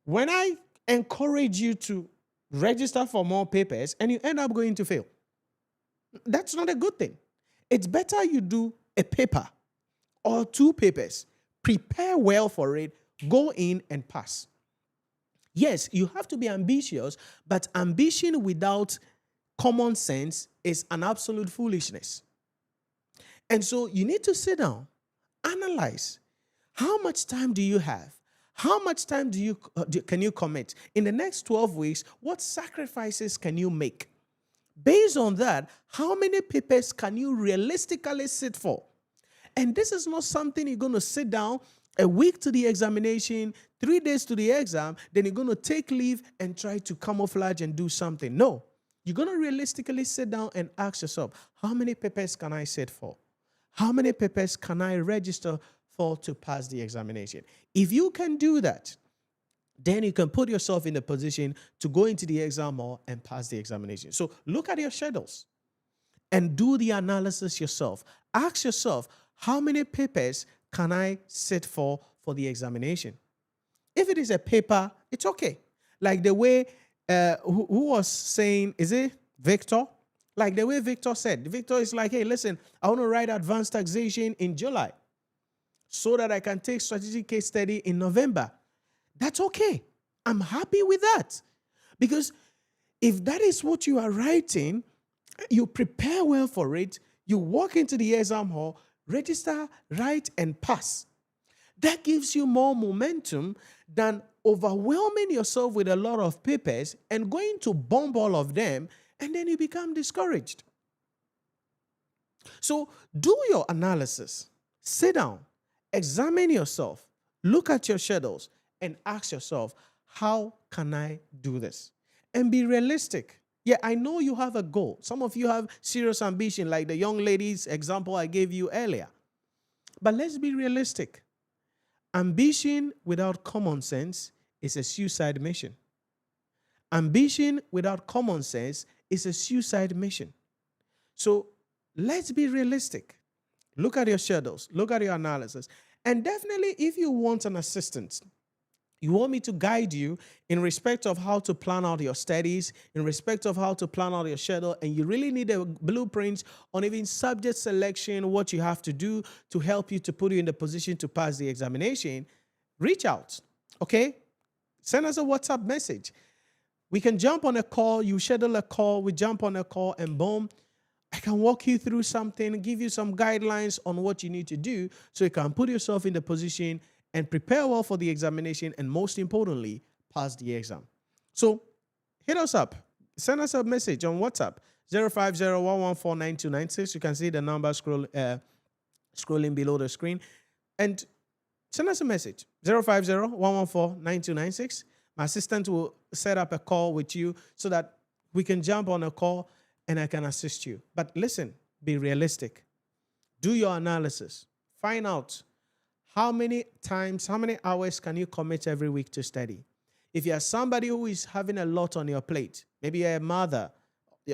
when I encourage you to register for more papers and you end up going to fail? That's not a good thing. It's better you do a paper or 2 papers, prepare well for it, go in and pass. Yes, you have to be ambitious, but ambition without common sense is an absolute foolishness. And so you need to sit down, analyze how much time do you have? How much time can you commit? In the next 12 weeks, what sacrifices can you make? Based on that, how many papers can you realistically sit for? And this is not something you're going to sit down a week to the examination, 3 days to the exam, then you're going to take leave and try to camouflage and do something. No, you're going to realistically sit down and ask yourself, how many papers can I sit for? How many papers can I register for to pass the examination? If you can do that, then you can put yourself in the position to go into the exam hall and pass the examination. So look at your schedules and do the analysis yourself. Ask yourself, how many papers can I sit for the examination? If it is a paper, it's okay. Like the way, who was saying, is it Victor? Like the way Victor said. Victor is like, hey, listen, I want to write advanced taxation in July so that I can take strategic case study in November. That's okay. I'm happy with that. Because if that is what you are writing, you prepare well for it, you walk into the exam hall, register, write, and pass. That gives you more momentum than overwhelming yourself with a lot of papers and going to bomb all of them, and then you become discouraged. So do your analysis. Sit down, examine yourself, look at your schedules, and ask yourself, how can I do this? And be realistic. Yeah, I know you have a goal. Some of you have serious ambition, like the young lady's example I gave you earlier. But let's be realistic. Ambition without common sense is a suicide mission. Ambition without common sense is a suicide mission. So let's be realistic. Look at your schedules. Look at your analysis. And definitely, if you want an assistant, you want me to guide you in respect of how to plan out your studies, in respect of how to plan out your schedule, and you really need a blueprint on even subject selection, what you have to do to help you to put you in the position to pass the examination, reach out, okay? Send us a WhatsApp message. We can jump on a call, you schedule a call, we jump on a call, and boom, I can walk you through something, give you some guidelines on what you need to do so you can put yourself in the position and prepare well for the examination, and most importantly, pass the exam. So hit us up. Send us a message on WhatsApp, 050-114-9296. You can see the number scrolling below the screen. And send us a message, 050-114-9296. My assistant will set up a call with you so that we can jump on a call and I can assist you. But listen, be realistic. Do your analysis. Find out how many hours can you commit every week to study. If you are somebody who is having a lot on your plate, maybe you're a mother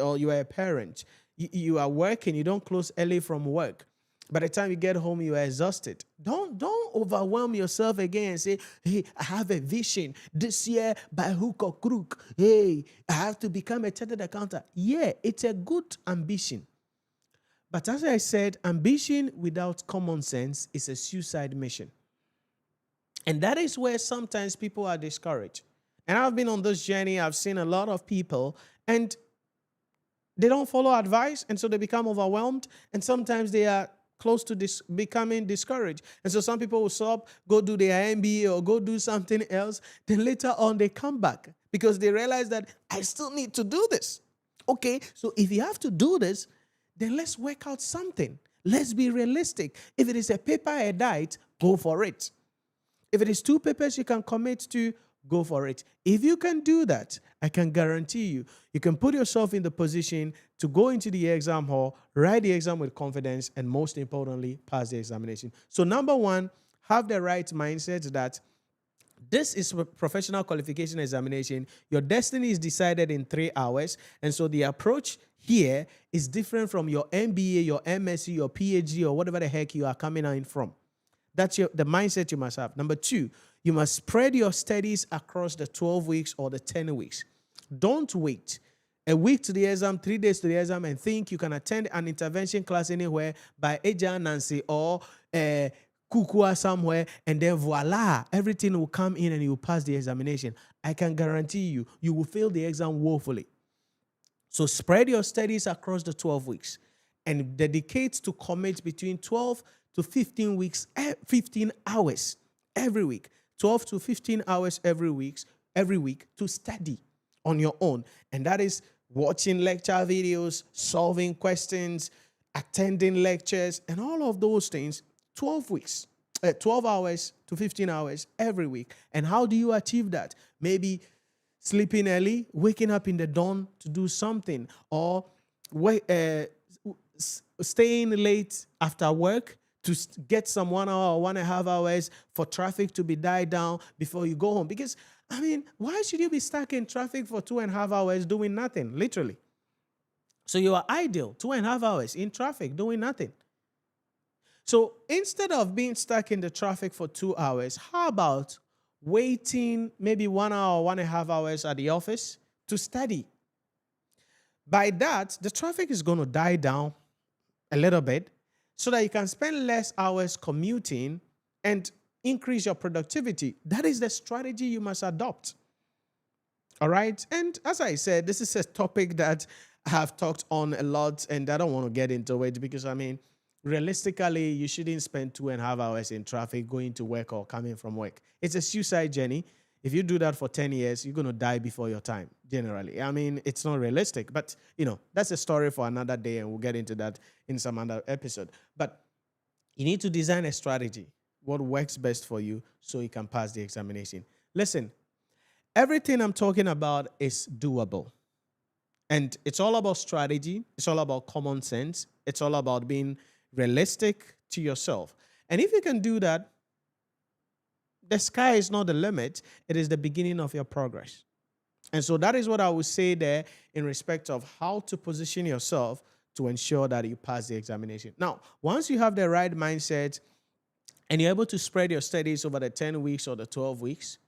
or you are a parent, you are working, you don't close early from work. By the time you get home, you are exhausted. Don't overwhelm yourself again and say, hey, I have a vision. This year, by hook or crook, hey, I have to become a chartered accountant. Yeah, it's a good ambition. But as I said, ambition without common sense is a suicide mission. And that is where sometimes people are discouraged. And I've been on this journey. I've seen a lot of people, and they don't follow advice, and so they become overwhelmed. And sometimes they are close to becoming discouraged. And so some people will stop, go do their MBA or go do something else. Then later on, they come back because they realize that I still need to do this. Okay, so if you have to do this, then let's work out something. Let's be realistic. If it is a paper a night, go for it. If it is 2 papers you can commit to, go for it. If you can do that, I can guarantee you, you can put yourself in the position to go into the exam hall, write the exam with confidence, and most importantly, pass the examination. So number one, have the right mindset that this is a professional qualification examination. Your destiny is decided in 3 hours. And so the approach here is different from your MBA, your MSc, your PhD, or whatever the heck you are coming in from. That's the mindset you must have. Number two, you must spread your studies across the 12 weeks or the 10 weeks. Don't wait a week to the exam, 3 days to the exam, and think you can attend an intervention class anywhere by Eja Nancy or Kukua somewhere, and then voila, everything will come in and you will pass the examination. I can guarantee you, you will fail the exam woefully. So spread your studies across the 12 weeks and dedicate to commit between 12 to 15 weeks, 15 hours every week, 12 to 15 hours every week to study on your own. And that is watching lecture videos, solving questions, attending lectures, and all of those things, 12 hours to 15 hours every week. And how do you achieve that? Maybe sleeping early, waking up in the dawn to do something, or staying late after work to get some 1 hour or 1.5 hours for traffic to be died down before you go home. Because, I mean, why should you be stuck in traffic for 2.5 hours doing nothing, literally? So you are ideal, 2.5 hours in traffic doing nothing. So instead of being stuck in the traffic for 2 hours, how about waiting maybe 1 hour, 1.5 hours at the office to study? By that, the traffic is going to die down a little bit so that you can spend less hours commuting and increase your productivity. That is the strategy you must adopt. All right. And as I said, this is a topic that I have talked on a lot, and I don't want to get into it because, I mean, realistically, you shouldn't spend 2.5 hours in traffic going to work or coming from work. It's a suicide journey. If you do that for 10 years, you're going to die before your time, generally. I mean, it's not realistic, but, that's a story for another day, and we'll get into that in some other episode. But you need to design a strategy, what works best for you so you can pass the examination. Listen, everything I'm talking about is doable. And it's all about strategy. It's all about common sense. It's all about being realistic to yourself. And if you can do that, the sky is not the limit. It is the beginning of your progress. And so that is what I would say there in respect of how to position yourself to ensure that you pass the examination. Now, once you have the right mindset and you're able to spread your studies over the 10 weeks or the 12 weeks,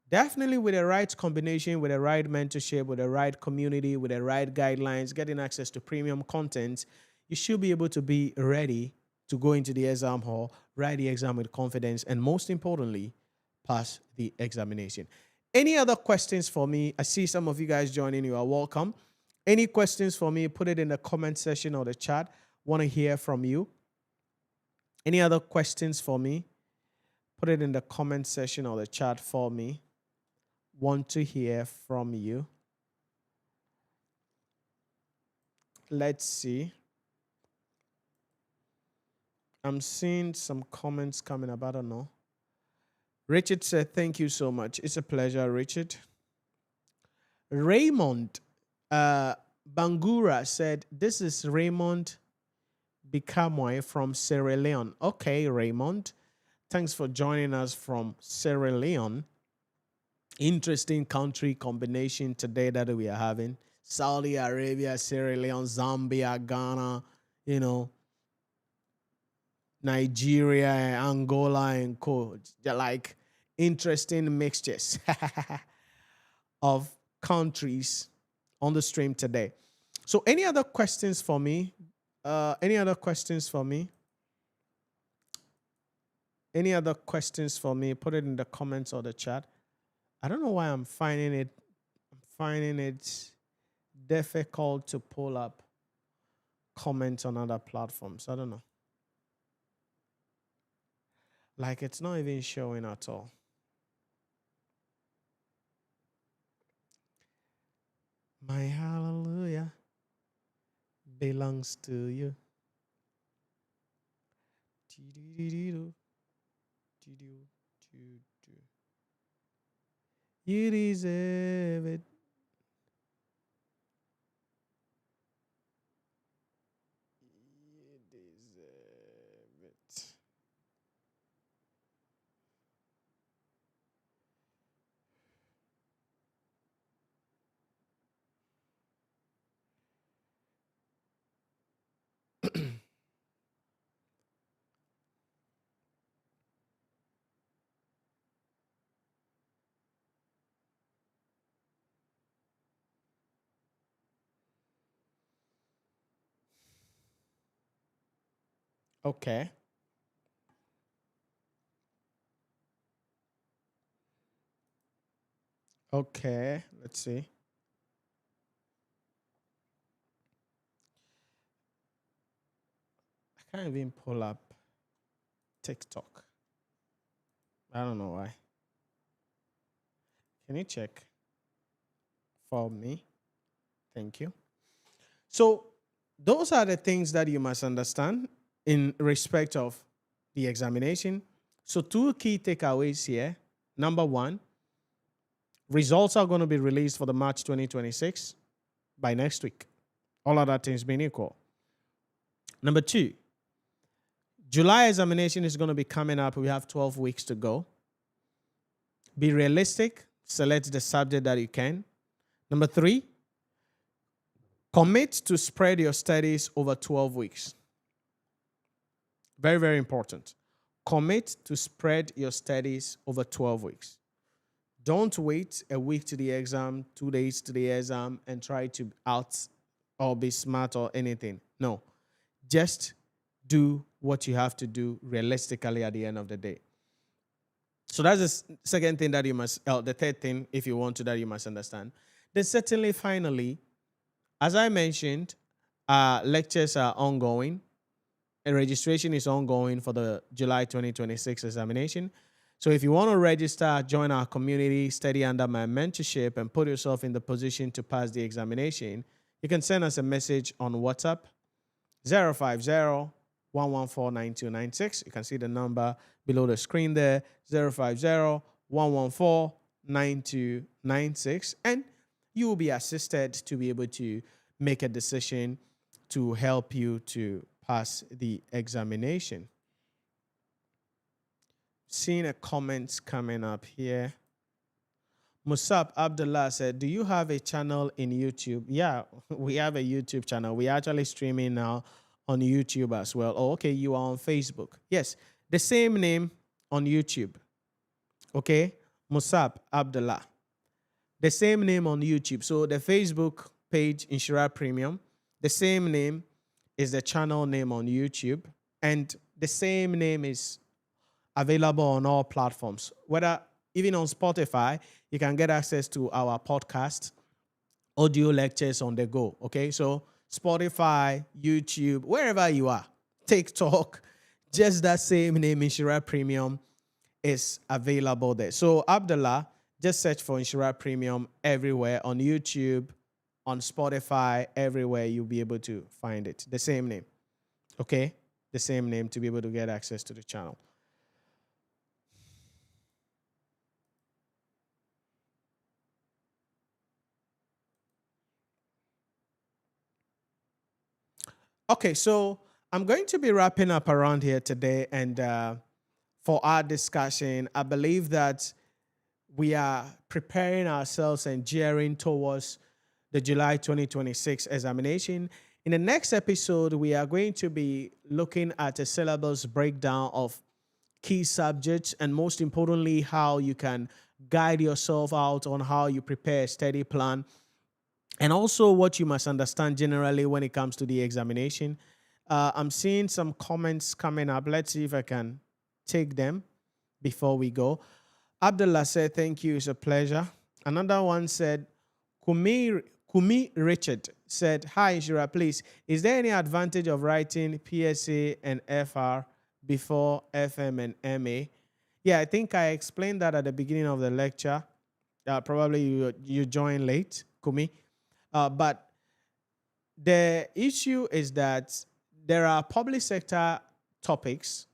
definitely with the right combination, with the right mentorship, with the right community, with the right guidelines, getting access to premium content, you should be able to be ready to go into the exam hall, write the exam with confidence, and most importantly, pass the examination. Any other questions for me? I see some of you guys joining. You are welcome. Any questions for me? Put it in the comment section or the chat. Want to hear from you. Any other questions for me? Put it in the comment section or the chat for me. Want to hear from you. Let's see. I'm seeing some comments coming up. I don't know. Richard said, thank you so much. It's a pleasure, Richard. Raymond Bangura said, this is Raymond Bikamoy from Sierra Leone. Okay, Raymond. Thanks for joining us from Sierra Leone. Interesting country combination today that we are having. Saudi Arabia, Sierra Leone, Zambia, Ghana, Nigeria, Angola, and co. They're like interesting mixtures of countries on the stream today. So any other questions for me? Any other questions for me? Any other questions for me? Put it in the comments or the chat. I don't know why I'm finding it difficult to pull up comments on other platforms. I don't know. Like it's not even showing at all. My hallelujah belongs to you. You deserve it. You deserve it. Okay. Okay. Let's see. I can't even pull up TikTok. I don't know why. Can you check for me? Thank you. So, those are the things that you must understand in respect of the examination. So, two key takeaways here. Number one, results are going to be released for the March 2026 by next week. All other things being equal. Number two, July examination is going to be coming up. We have 12 weeks to go. Be realistic. Select the subject that you can. Number three, commit to spread your studies over 12 weeks. Very, very important. Commit to spread your studies over 12 weeks. Don't wait a week to the exam, 2 days to the exam, and try to out or be smart or anything. No. Just do what you have to do realistically at the end of the day. So that's the second thing that you must, the third thing, if you want to, that you must understand. Then certainly, finally, as I mentioned, lectures are ongoing. And registration is ongoing for the July 2026 examination. So if you want to register, join our community, study under my mentorship, and put yourself in the position to pass the examination, you can send us a message on WhatsApp, 050-114-9296. You can see the number below the screen there, 050-114-9296. And you will be assisted to be able to make a decision to help you to pass the examination. Seeing a comments coming up here. Musab Abdullah said, do you have a channel in YouTube? Yeah, we have a YouTube channel. We're actually streaming now on YouTube as well. Oh, okay, you are on Facebook. Yes, the same name on YouTube. Okay, Musab Abdullah. The same name on YouTube. So the Facebook page, Nhyira Premium, the same name is the channel name on YouTube. And the same name is available on all platforms. Whether even on Spotify, you can get access to our podcast, audio lectures on the go. Okay, so Spotify, YouTube, wherever you are, TikTok, just that same name, Nhyira Premium, is available there. So Abdullah, just search for Nhyira Premium everywhere on YouTube, on Spotify, everywhere you'll be able to find it. The same name. Okay? The same name to be able to get access to the channel. Okay, so I'm going to be wrapping up around here today. And for our discussion, I believe that we are preparing ourselves and gearing towards the July 2026 examination. In the next episode, we are going to be looking at a syllabus breakdown of key subjects and, most importantly, how you can guide yourself out on how you prepare a study plan, and also what you must understand generally when it comes to the examination. I'm seeing some comments coming up. Let's see if I can take them before we go. Abdullah said, thank you, it's a pleasure. Another one said, Kumi Richard said, hi, Nhyira, please, is there any advantage of writing PSA and FR before FM and MA? Yeah, I think I explained that at the beginning of the lecture. Probably you joined late, Kumi. But the issue is that there are public sector topics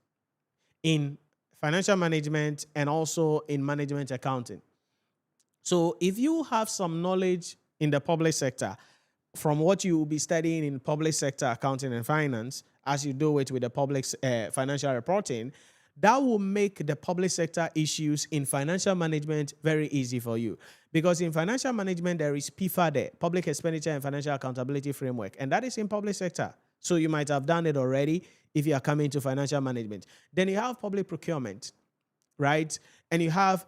in financial management and also in management accounting. So if you have some knowledge in the public sector from what you will be studying in public sector accounting and finance, as you do it with the public financial reporting, that will make the public sector issues in financial management very easy for you. Because in financial management, there is PIFA there, Public Expenditure and Financial Accountability Framework, and that is in public sector. So you might have done it already if you are coming to financial management. Then you have public procurement, right? And you have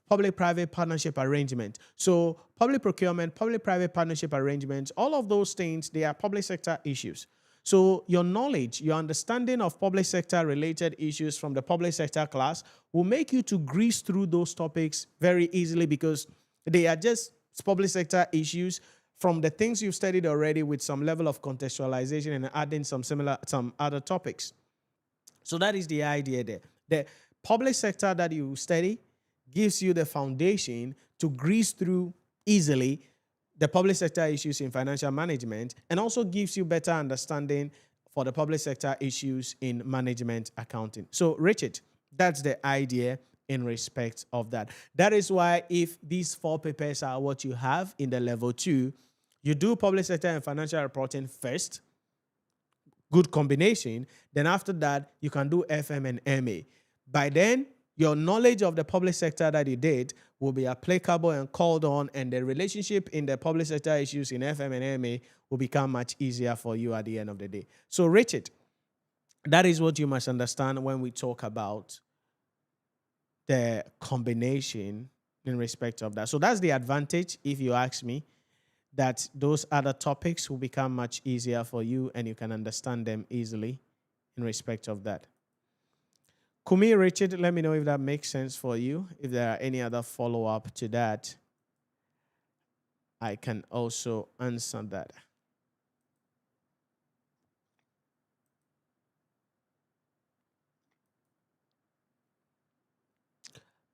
public-private partnership arrangement. So public procurement, public-private partnership arrangements, all of those things, they are public sector issues. So your knowledge, your understanding of public sector related issues from the public sector class will make you to grease through those topics very easily because they are just public sector issues from the things you've studied already with some level of contextualization and adding some other topics. So that is the idea there. The public sector that you study gives you the foundation to grease through easily the public sector issues in financial management and also gives you better understanding for the public sector issues in management accounting. So, Richard, that's the idea in respect of that. That is why if these 4 papers are what you have in the level 2, you do public sector and financial reporting first, good combination. Then after that, you can do FM and MA. By then, your knowledge of the public sector that you did will be applicable and called on, and the relationship in the public sector issues in FM and MA will become much easier for you at the end of the day. So, Richard, that is what you must understand when we talk about the combination in respect of that. So that's the advantage, if you ask me, that those other topics will become much easier for you and you can understand them easily in respect of that. Kumi, Richard, let me know if that makes sense for you. If there are any other follow-up to that, I can also answer that.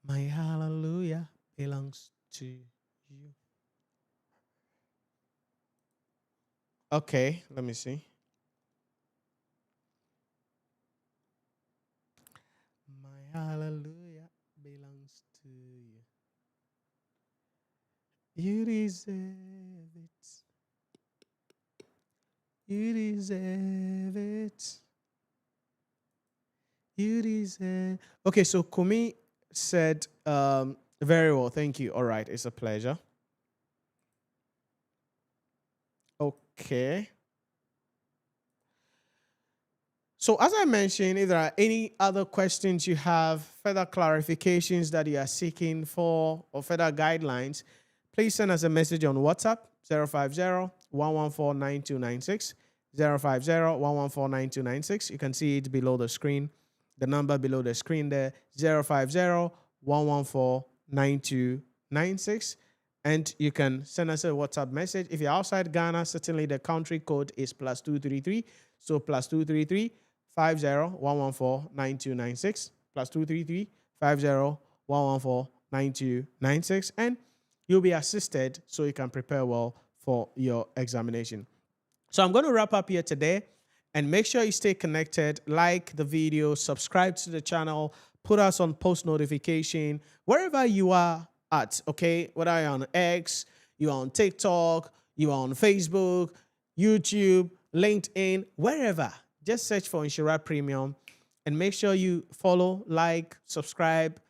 My hallelujah belongs to you. Okay, let me see. My hallelujah belongs to you. You deserve it. You deserve it. You deserve. Okay, so Kumi said, very well, thank you. All right, it's a pleasure. Okay. So as I mentioned, if there are any other questions you have, further clarifications that you are seeking for, or further guidelines, please send us a message on WhatsApp, 050-114-9296, 050-114-9296. You can see it below the screen, the number below the screen there, 050-114-9296. And you can send us a WhatsApp message. If you're outside Ghana, certainly the country code is +233. So +233 50-114-9296, +233 50-114-9296, and you'll be assisted so you can prepare well for your examination. So I'm going to wrap up here today, and make sure you stay connected, like the video, subscribe to the channel, put us on post notification, wherever you are at, okay? Whether you're on X, you're on TikTok, you're on Facebook, YouTube, LinkedIn, wherever. Just search for Nhyira Premium and make sure you follow, like, subscribe,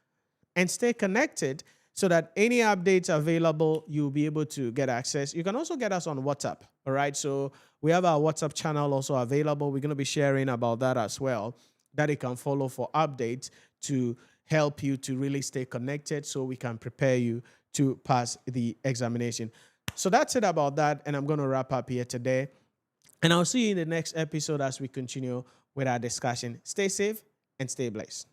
and stay connected so that any updates available, you'll be able to get access. You can also get us on WhatsApp, all right? So we have our WhatsApp channel also available. We're going to be sharing about that as well, that you can follow for updates to help you to really stay connected so we can prepare you to pass the examination. So that's it about that, and I'm going to wrap up here today. And I'll see you in the next episode as we continue with our discussion. Stay safe and stay blessed.